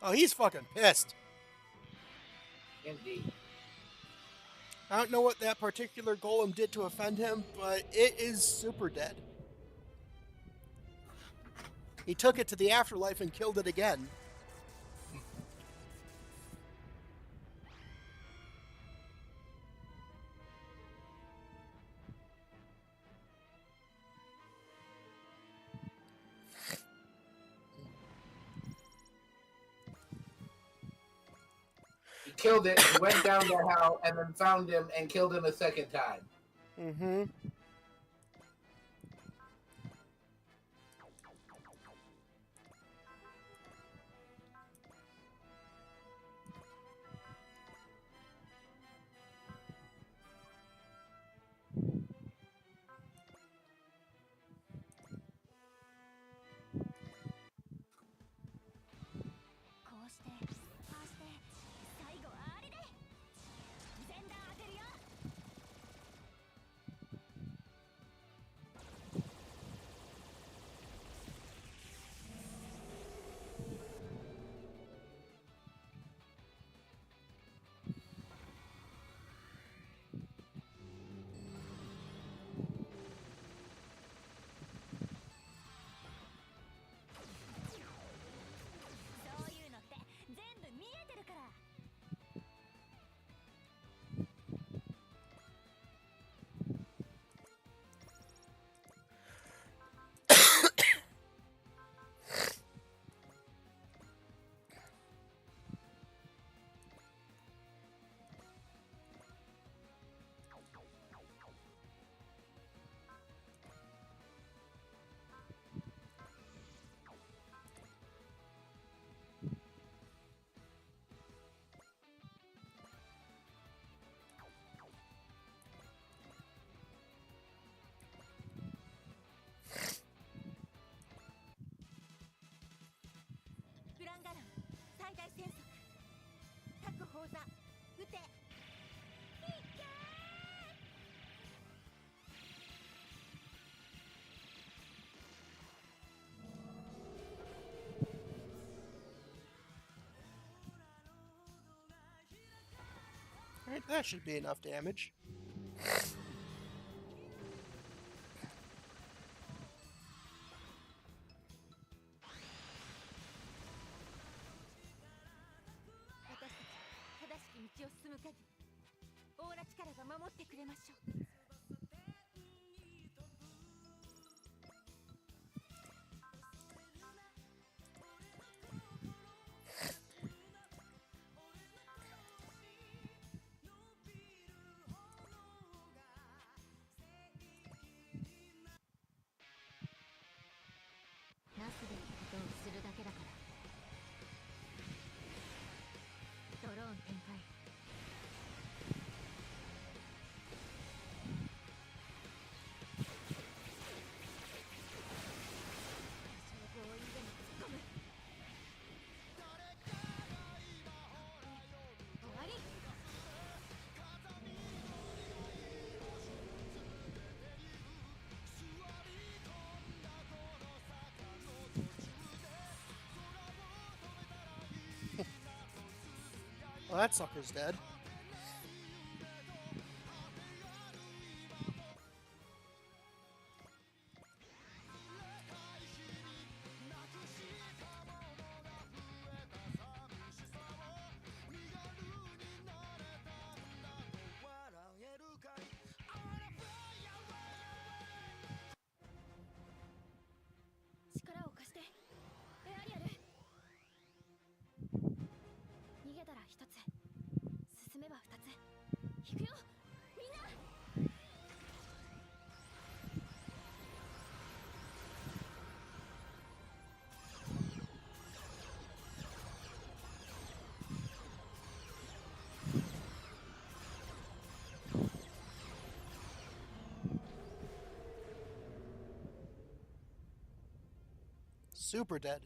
Oh, he's fucking pissed. Indeed. I don't know what that particular golem did to offend him, but it is super dead. He took it to the afterlife and killed it again. He killed it, he went down to hell, and then found him and killed him a second time. Mm-hmm. That should be enough damage. Well, that sucker's dead. Super dead.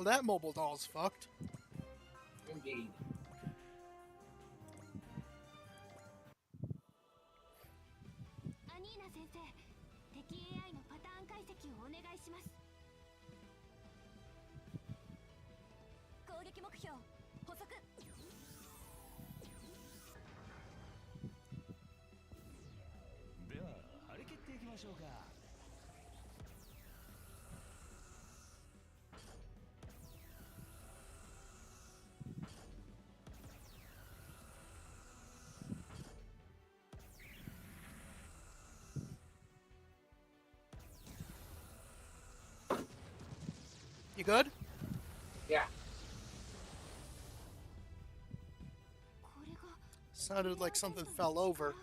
Well, that mobile doll's fucked. Indeed. You good? Yeah. Sounded like something fell over.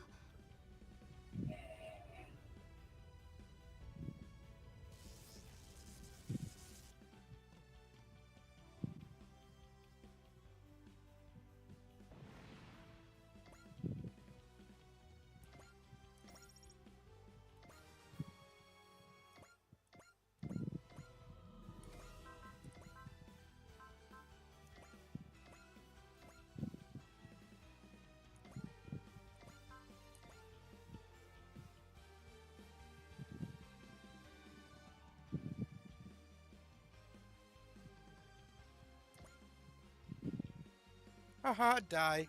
Haha, die.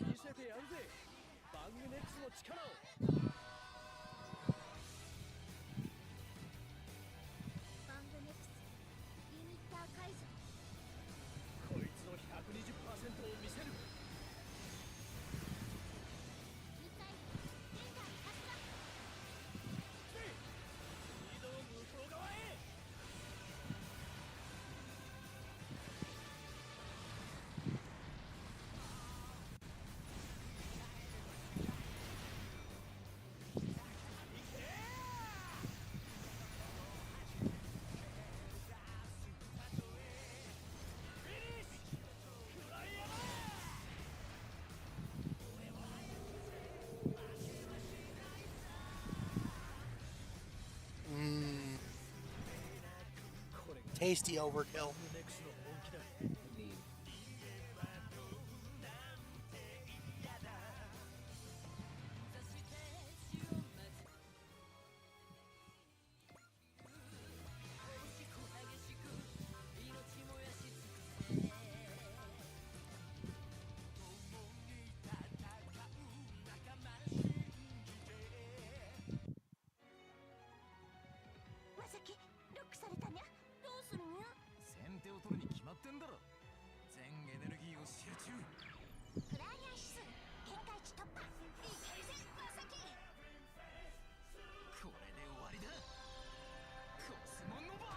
見せてやるぜバマグネッツの力を。バングネックスリミッター解除。こいつの 120% を見せる。ミサイル現在発射。スピードを向こう側へ。Mmm. これが Tasty バ overkill. ングネックスの本気だ。 Indeed. まさきロックされたにゃ。どうするにゃ。先手を取るに決まってんだろ。全エネルギーを集中。クライアン指数限界値突破。いけるぜまさき。これで終わりだ。コスモノバ。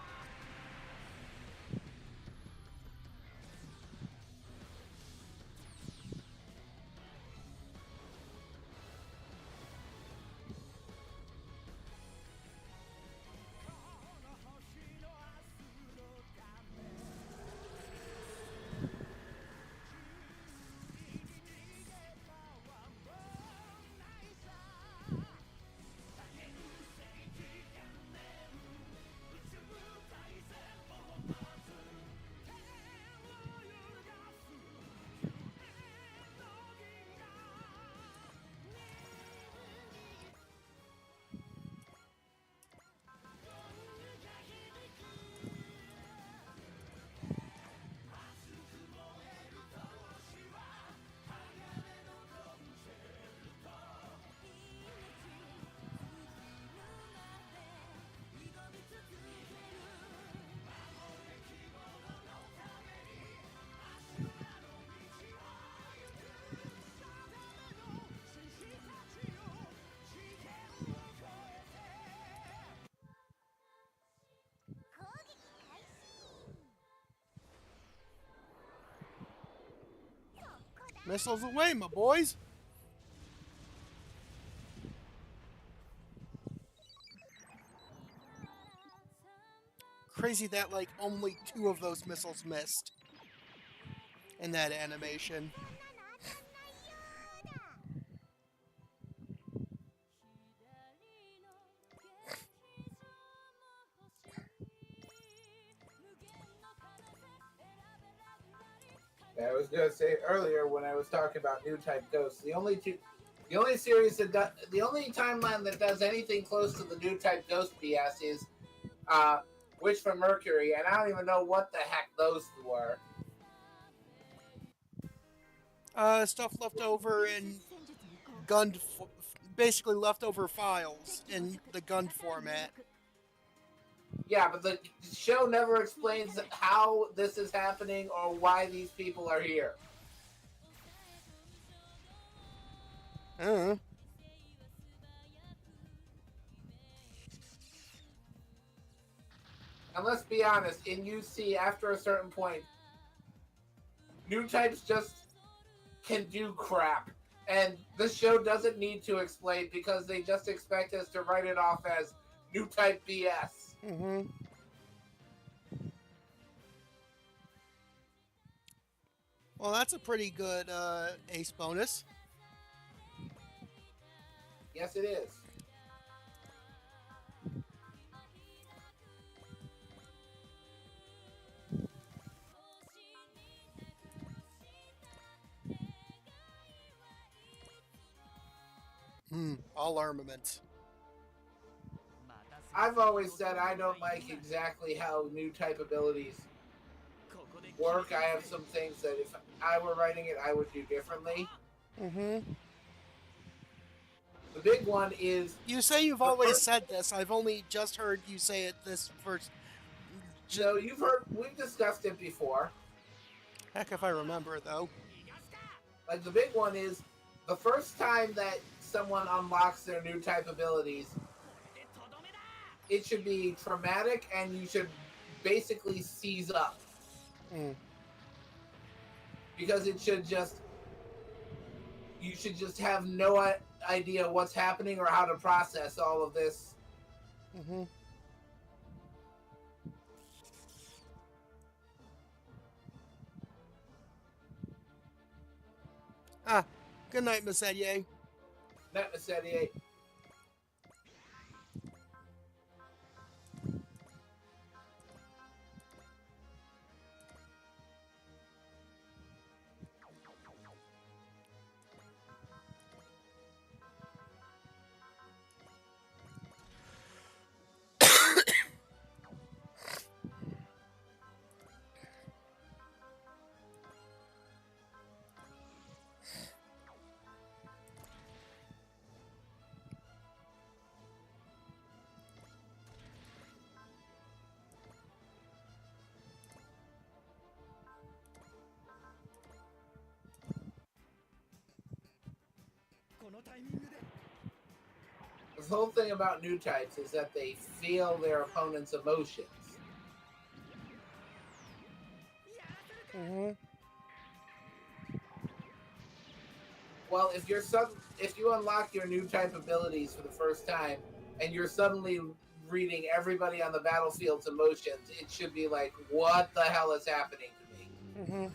攻撃開始。そこだ。 Missiles away, my boys! Crazy that, like, only 2 of those missiles missed in that animation. そんなの当たんないよーだ。 I was gonna say earlier when I was talking about new type ghosts, the only series the only timeline that does anything close to the new type ghost BS is Witch from Mercury, and I don't even know what the heck those were. Stuff left over in basically leftover files in the Gund format. Yeah, but the show never explains how this is happening or why these people are here. Uh-huh. And let's be honest, in UC, after a certain point, new types just can do crap. And this show doesn't need to explain because they just expect us to write it off as new type BS. Mm-hmm. Well, that's a pretty good ace bonus. Yes, it is. All armaments. I've always said I don't like exactly how new type abilities work. I have some things that if I were writing it, I would do differently. Mm-hmm. The big one is You say you've the always first. said this. I've only just heard you say it this first. No, you've heard. We've discussed it before. Heck if I remember, though. Like the big one is the first time that someone unlocks their new type abilities, it should be traumatic, and you should basically seize up Mm. because it should just you should just have no idea what's happening or how to process all of this. Mm-hmm. Ah, good night, Miss Edier. Not necessarily. The whole thing about new types is that they feel their opponent's emotions. Mm-hmm. Well, if you unlock your new type abilities for the first time and you're suddenly reading everybody on the battlefield's emotions, it should be like, what the hell is happening to me? Mm-hmm.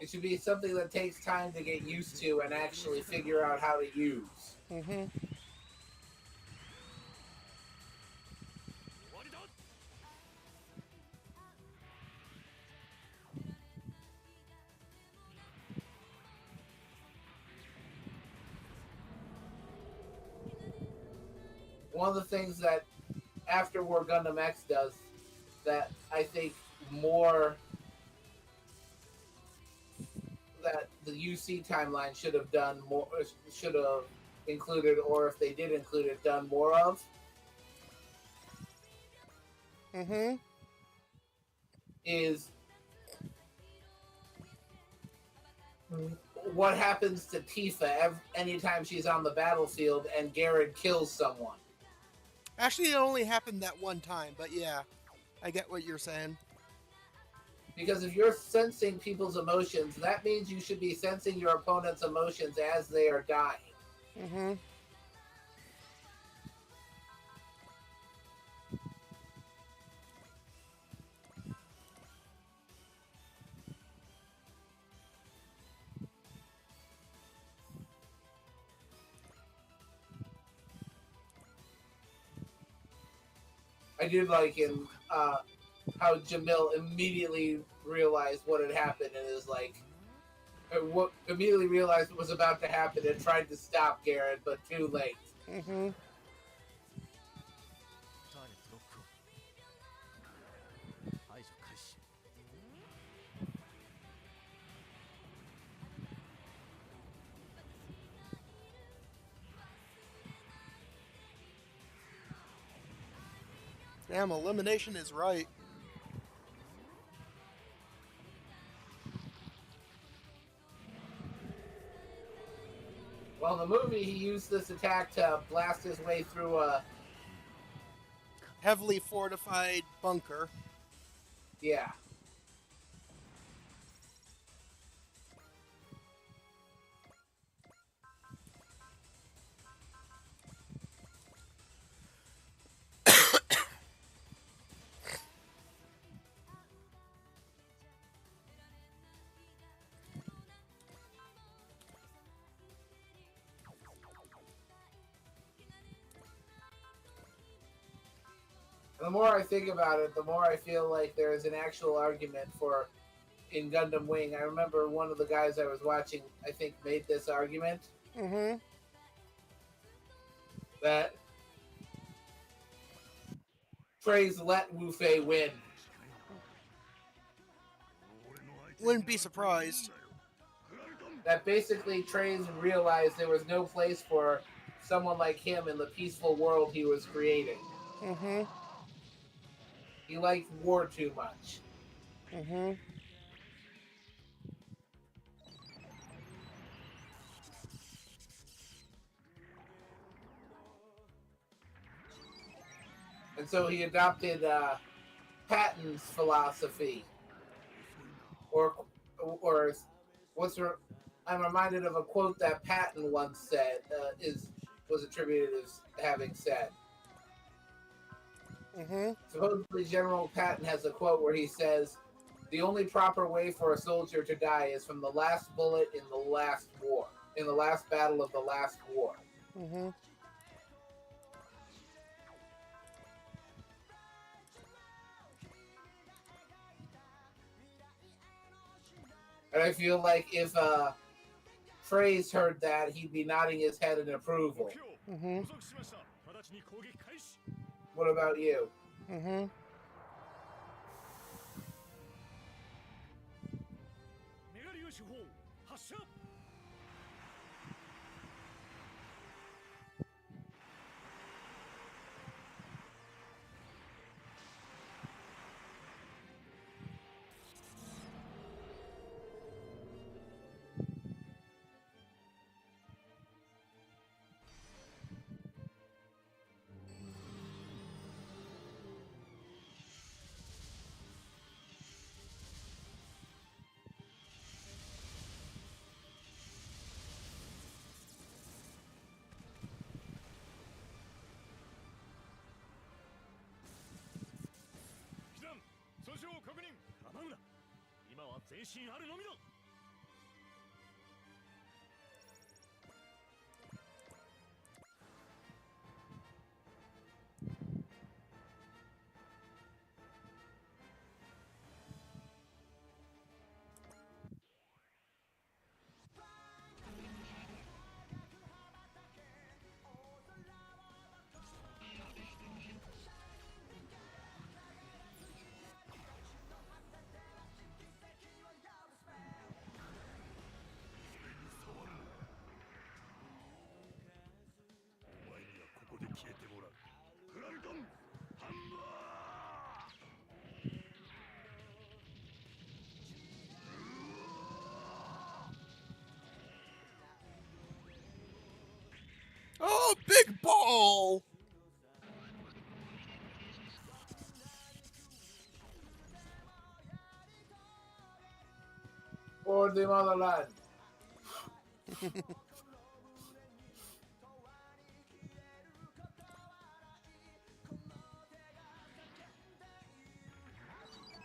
It should be something that takes time to get used to and actually figure out how to use. Mm-hmm. One of the things that After War Gundam X does that I think more that the UC timeline should have done more, should have included, or if they did include it, done more of, Mm-hmm. is what happens to Tifa anytime she's on the battlefield and Garrett kills someone. Actually, it only happened that one time, but yeah, I get what you're saying. Because if you're sensing people's emotions, that means you should be sensing your opponent's emotions as they are dying. Mm-hmm. I did like in how Jamil immediately realized what had happened and is like, what immediately realized what was about to happen and tried to stop Garrett, but too late. Mm-hmm. Damn, elimination is right. Well, in the movie, he used this attack to blast his way through a. Heavily fortified bunker. Yeah. The more I think about it, the more I feel like there is an actual argument for in Gundam Wing. I remember one of the guys I was watching, I think, made this argument Mm-hmm. that Praise let Wu Fei win. Wouldn't be surprised. That basically Trey's realized there was no place for someone like him in the peaceful world he was creating. Mm-hmm. He liked war too much. Mm-hmm. And so he adopted Patton's philosophy, or or what's I'm reminded of a quote that Patton once said was attributed as having said. Mm-hmm. Supposedly, General Patton has a quote where he says, "The only proper way for a soldier to die is from the last bullet in the last war, in the last battle of the last war." Mm-hmm. And I feel like if Phrase heard that, he'd be nodding his head in approval. Mm-hmm. What about you? Mm-hmm. Oh, big ball! For the motherland.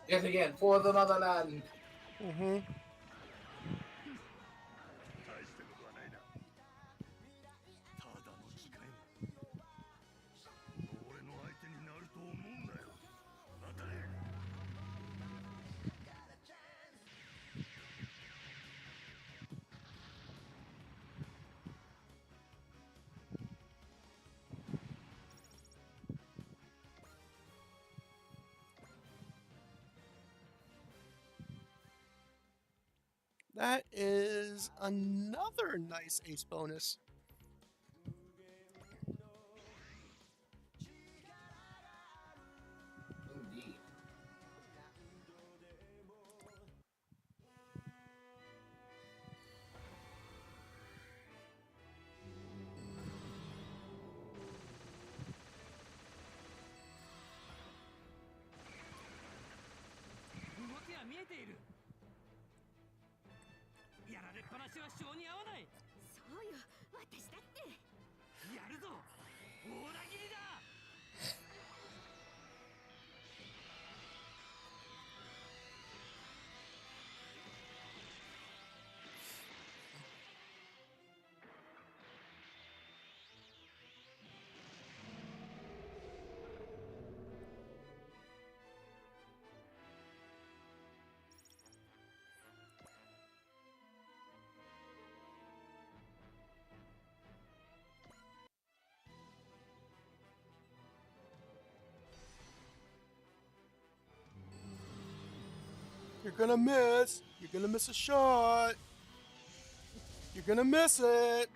Yet again, for the motherland. Mm-hmm. That is another nice ace bonus. Indeed. You're gonna miss. You're gonna miss a shot. You're gonna miss it.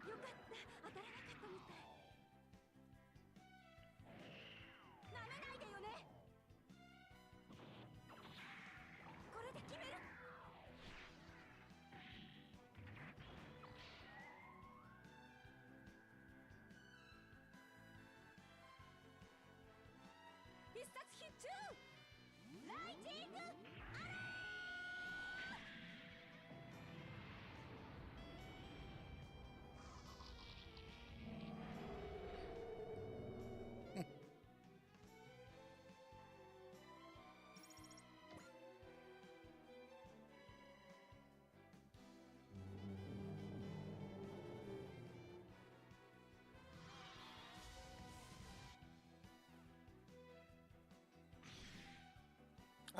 よかった当たらなかったみたいなめないでよねこれで決める必殺必中ライジング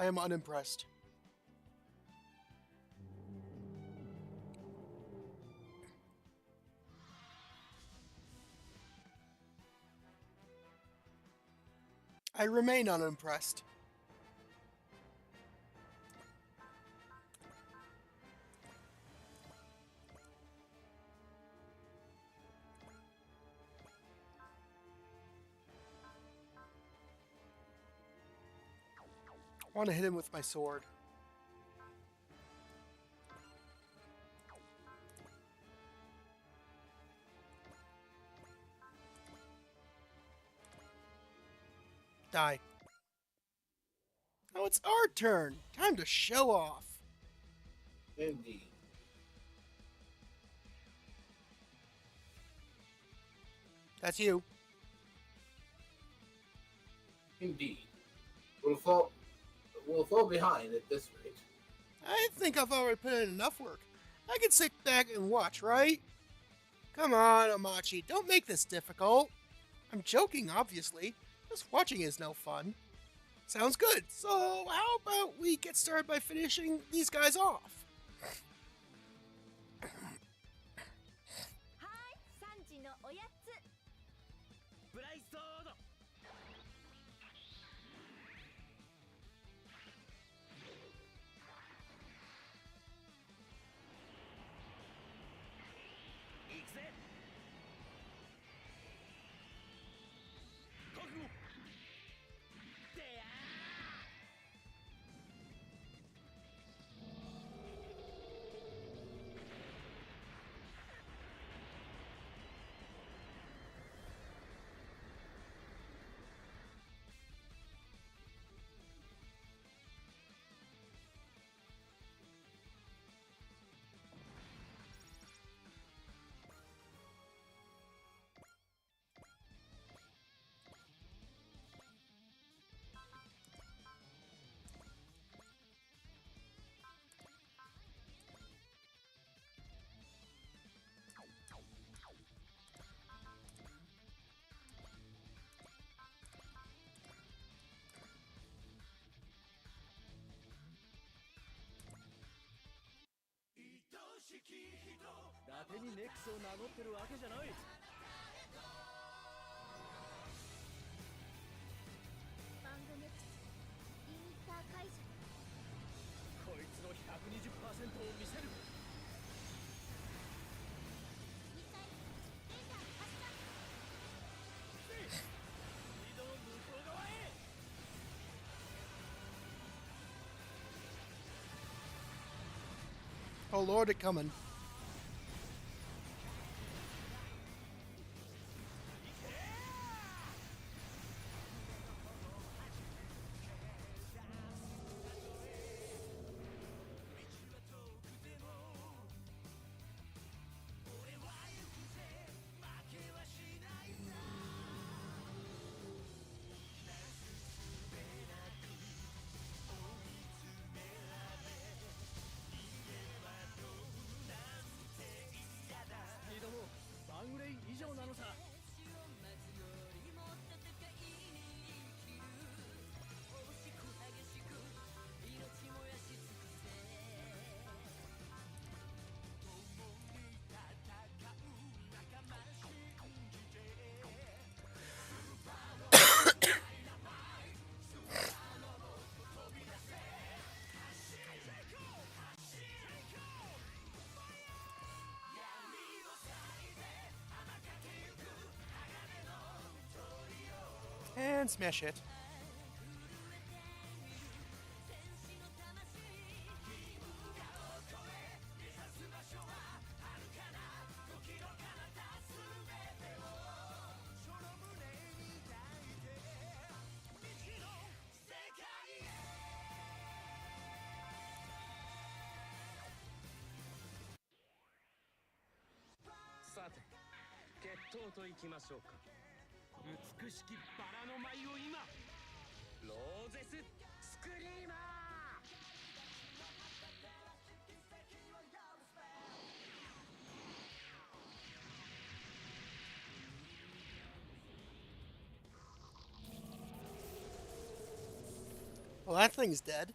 I am unimpressed. I remain unimpressed. I want to hit him with my sword. Die. Now it's our turn. Time to show off. Indeed. That's you. Indeed. We'll fall behind at this rate. I think I've already put in enough work. I can sit back and watch, right? Come on, Amachi, don't make this difficult. I'm joking, obviously. Just watching is no fun. Sounds good. So, how about we get started by finishing these guys off? はい3時のおやつブライストード行くぜ覚悟でや伊達にネックスを名乗ってるわけじゃないバンドネックスリミッター解除こいつの 120% を見せるミサイルレーザー発射水道向こう側へ Oh lord, it coming. And smash it. Well, that thing's dead.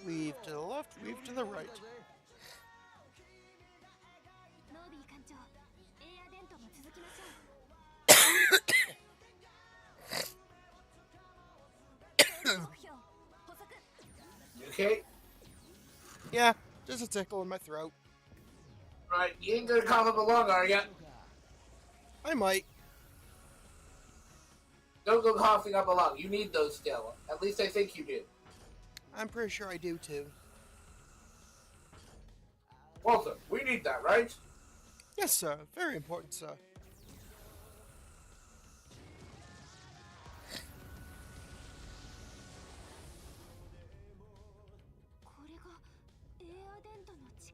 Weave to the left, weave to the right. ノービー艦長、エアデントも続きましょう。目標捕捉。 You okay? Yeah, just a tickle in my throat. Right, you ain't gonna cough up a lung, are ya? I might. Don't go coughing up a lung. You need those still. At least I think you do. I'm pretty sure I do too. Walter, we need that, right? Yes, sir. Very important, sir. これがエアデントの力。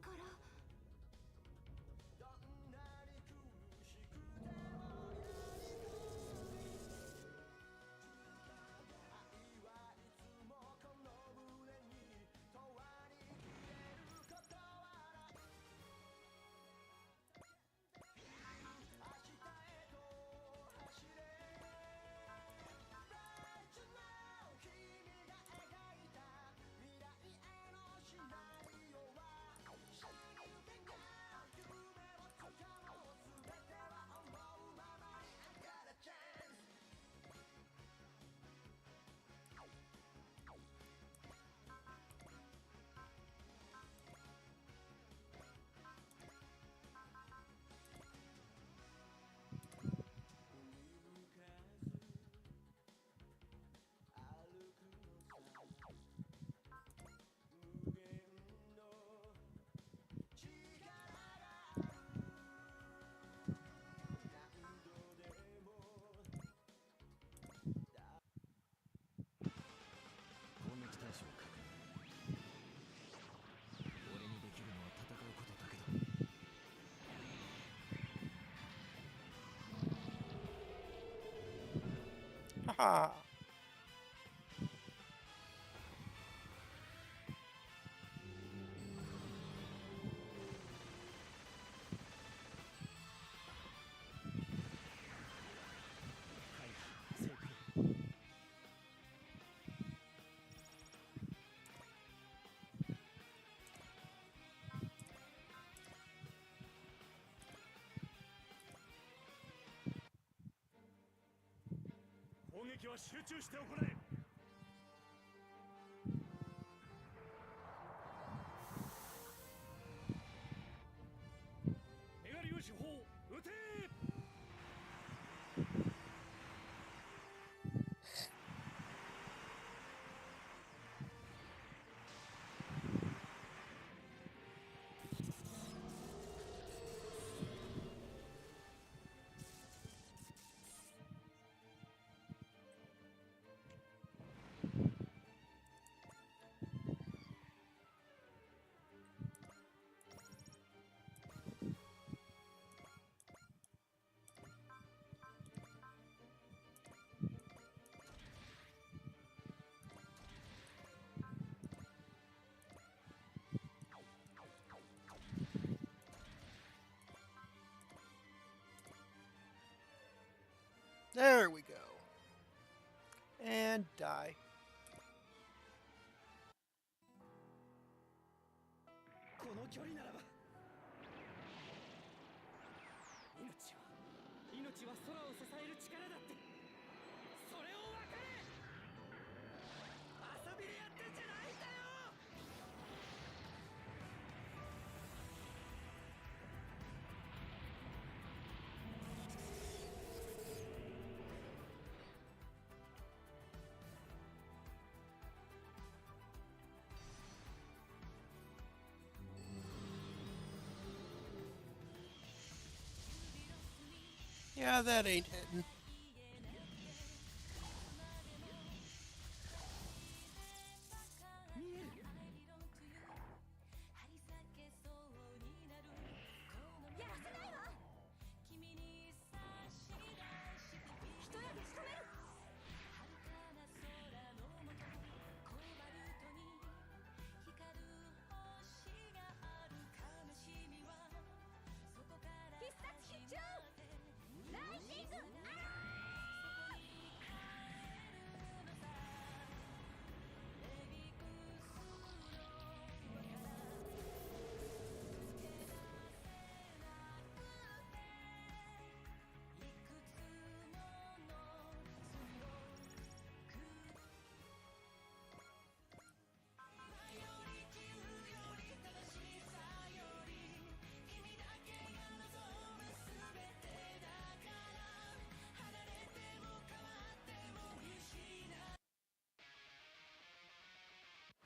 Haha. 撃は集中して行え。メガ粒子砲撃て。 There we go. And die. この距離ならば命は空を支える力だって、それを分かれ。遊びでやってんじゃないんだよ。Yeah, that ain't hitting. 見える。やらせないわ。一夜で仕留める。必殺必中。ライジングアロ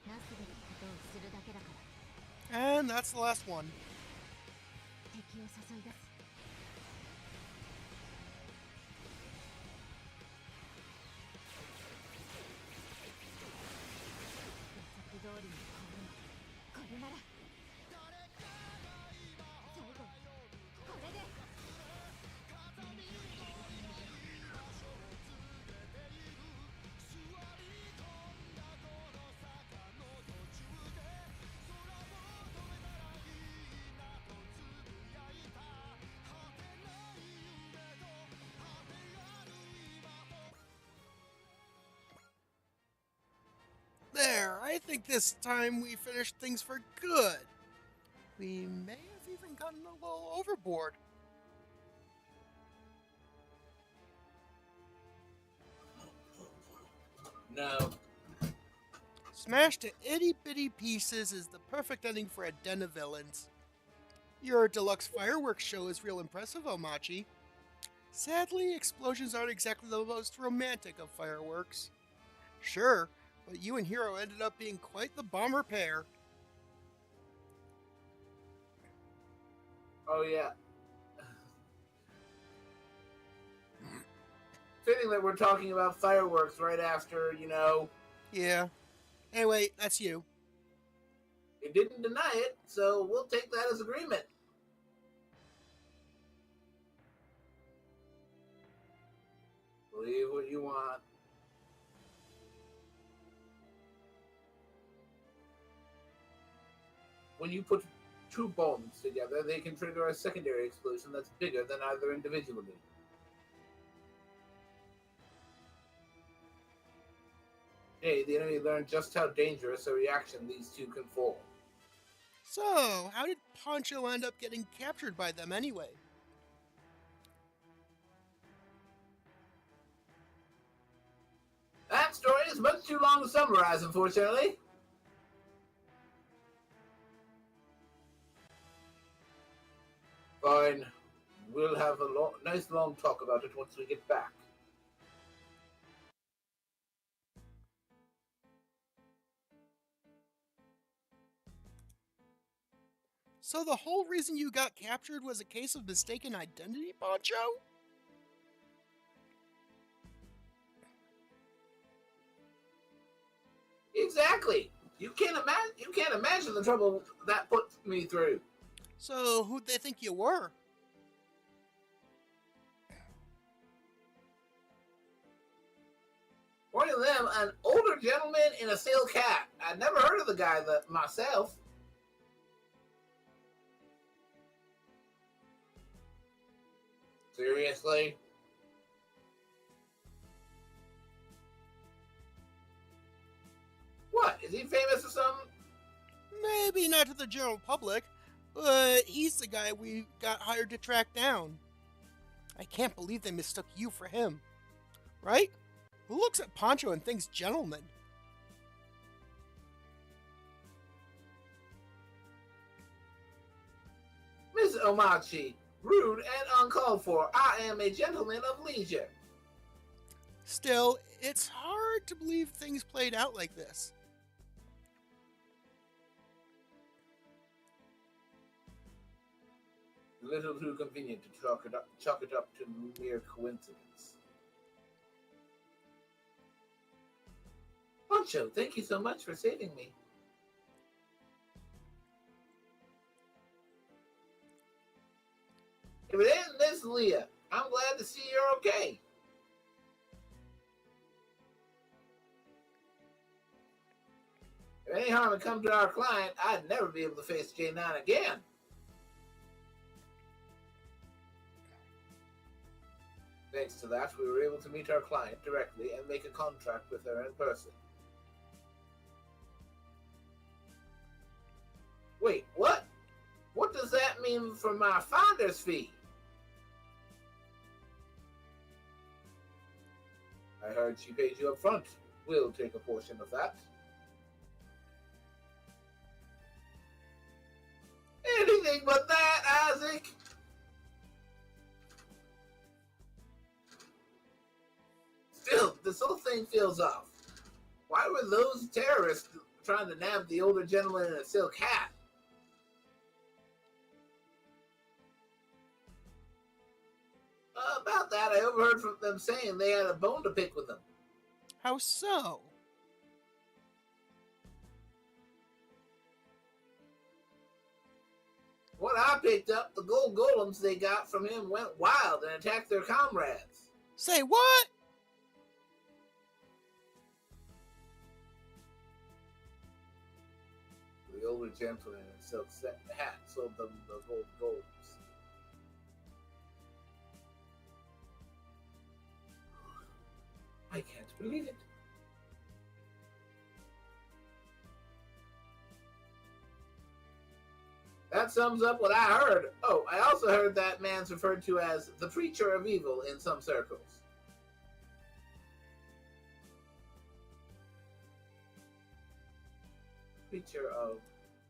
なすべきことをするだけだから And that's the last one. 敵を誘い出す。予測通りにこれなら最後これで。There, I think this time we finished things for good. We may have even gotten a little overboard. No. Smashed to itty bitty pieces is the perfect ending for a den of villains. Your deluxe fireworks show is real impressive, Omachi. Sadly, explosions aren't exactly the most romantic of fireworks. Sure, but you and Hero ended up being quite the bomber pair. Oh, yeah. Fitting that we're talking about fireworks right after, Yeah. Anyway, that's you. it didn't deny it, so we'll take that as agreement. Believe what you want. When you put two bombs together, they can trigger a secondary explosion that's bigger than either individually. Hey, the enemy learned just how dangerous a reaction these two can form. So, how did Poncho end up getting captured by them anyway? long to summarize, unfortunately. Fine. We'll have a nice long talk about it once we get back. So the whole reason you got captured was a case of mistaken identity, Poncho? Exactly. You can't imagine the trouble that put me through. So who'd they think you were? According to them, an older gentleman in a steel cap. I'd never heard of the guy myself. Seriously? What? Is he famous or something? Maybe not to the general public, but he's the guy we got hired to track down. I can't believe they mistook you for him. Right? Who looks at Poncho and thinks gentleman? Miss Omachi, rude and uncalled for. I am a gentleman of leisure. Still, it's hard to believe things played out like this. A little too convenient to chalk it up to mere coincidence. Poncho, thank you so much for saving me. If it isn't Miss Leah, I'm glad to see you're okay. If any harm had come to our client, I'd never be able to face J9 again. Thanks to that, we were able to meet our client directly and make a contract with her in person. Wait, what? What does that mean for my finder's fee? I heard she paid you up front. We'll take a portion of that. Anything but that, Isaac! Still, this whole thing feels off. Why were those terrorists trying to nab the older gentleman in a silk hat? About that, I overheard from them saying they had a bone to pick with them. How so? What I picked up, the gold golems they got from him went wild and attacked their comrades. Say what? The older gentleman in a silk hat sold them the gold golems. I can't believe it. That sums up what I heard. Oh, I also heard that man's referred to as the preacher of evil in some circles. Preacher of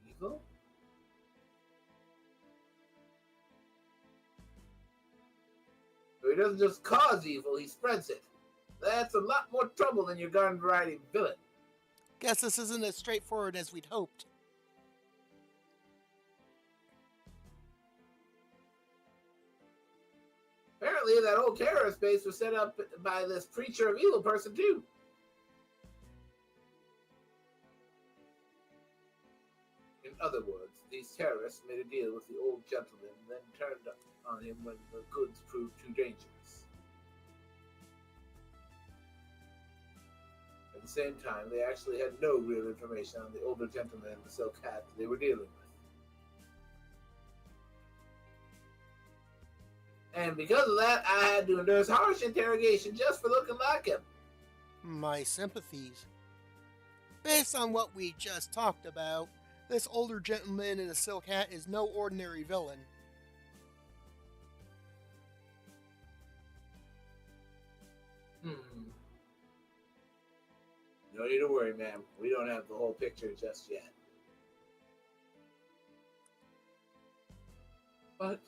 evil? So he doesn't just cause evil, he spreads it. That's a lot more trouble than your garden variety villain. Guess this isn't as straightforward as we'd hoped. Apparently, that old terrorist base was set up by this preacher of evil person, too. In other words, these terrorists made a deal with the old gentleman and then turned on him when the goods proved too dangerous. At the same time, they actually had no real information on the older gentleman in the silk hat they were dealing with. And because of that, I had to endure harsh interrogation just for looking like him. My sympathies. Based on what we just talked about, this older gentleman in a silk hat is no ordinary villain. No need to worry, ma'am. We don't have the whole picture just yet. But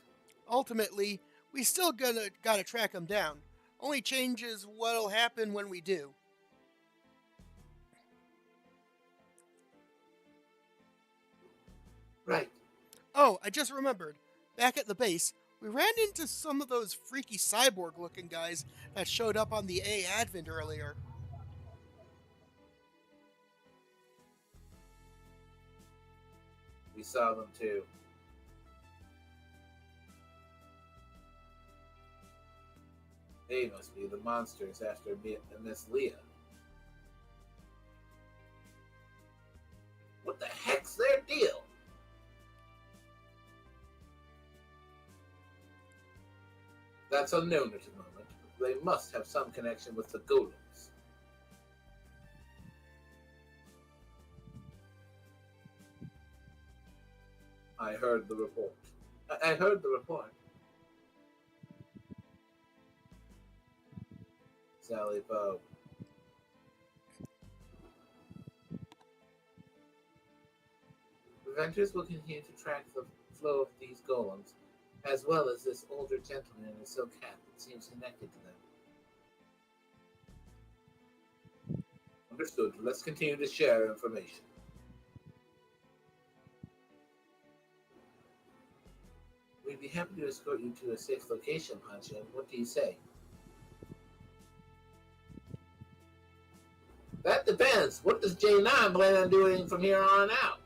Ultimately, we still gotta track him down. Only changes what'll happen when we do. right, Oh, I just remembered. Back at the base, we ran into some of those freaky cyborg looking guys that showed up on the A Advent earlier. we saw them too. They must be the monsters after Miss Leah. What the heck's their deal? That's unknown at the moment. They must have some connection with the golems. I heard the report. I heard the report. Sally Poe. Preventers will continue to track the flow of these golems, as well as this older gentleman in a silk hat that seems connected to them. Understood. Let's continue to share information. We'd be happy to escort you to a safe location, Pancho. What do you say? That depends. What does J9 plan on doing from here on out?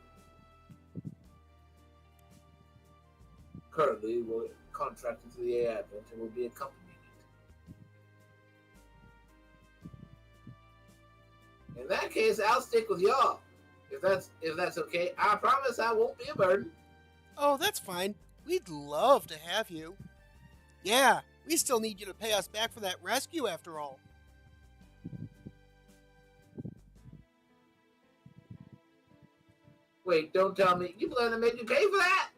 Currently, we're contracted to the Advent and will be accompanying it. In that case, I'll stick with y'all. If that's okay, I promise I won't be a burden. Oh, that's fine. We'd love to have you. Yeah, we still need you to pay us back for that rescue after all. Wait, don't tell me. You plan to make me pay for that?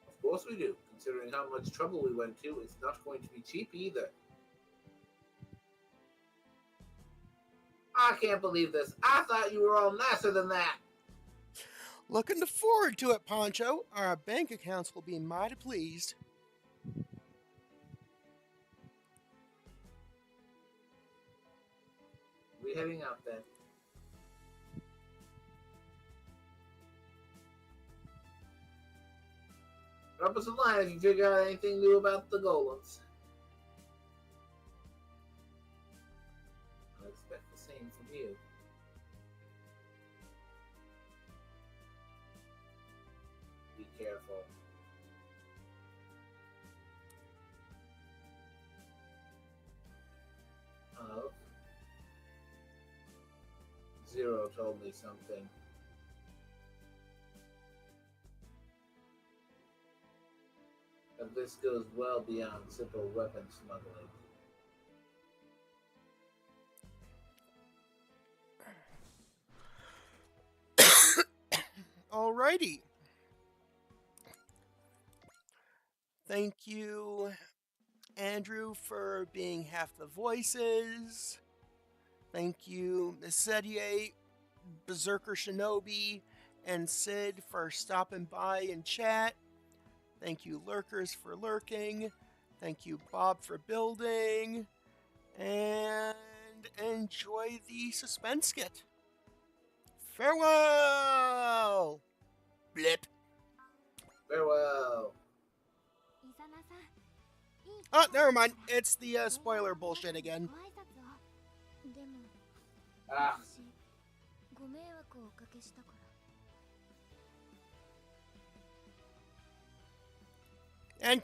Of course we do. Considering how much trouble we went to, it's not going to be cheap either. I can't believe this. I thought you were all nicer than that. Looking forward to it, Poncho. Our bank accounts will be mighty pleased. We heading out then. Drop us a line if you figure out anything new about the golems. I expect the same from you. Be careful. Of Zero told me something. And this goes well beyond simple weapon smuggling. Alrighty. Thank you, Andrew, for being half the voices. Thank you, Miss Sedier, Berserker Shinobi, and Sid for stopping by and chat. Thank you, Lurkers, for lurking. Thank you, Bob, for building. And enjoy the suspense skit. Farewell! Blip. Farewell. Oh, never mind. It's the spoiler bullshit again. Ah. And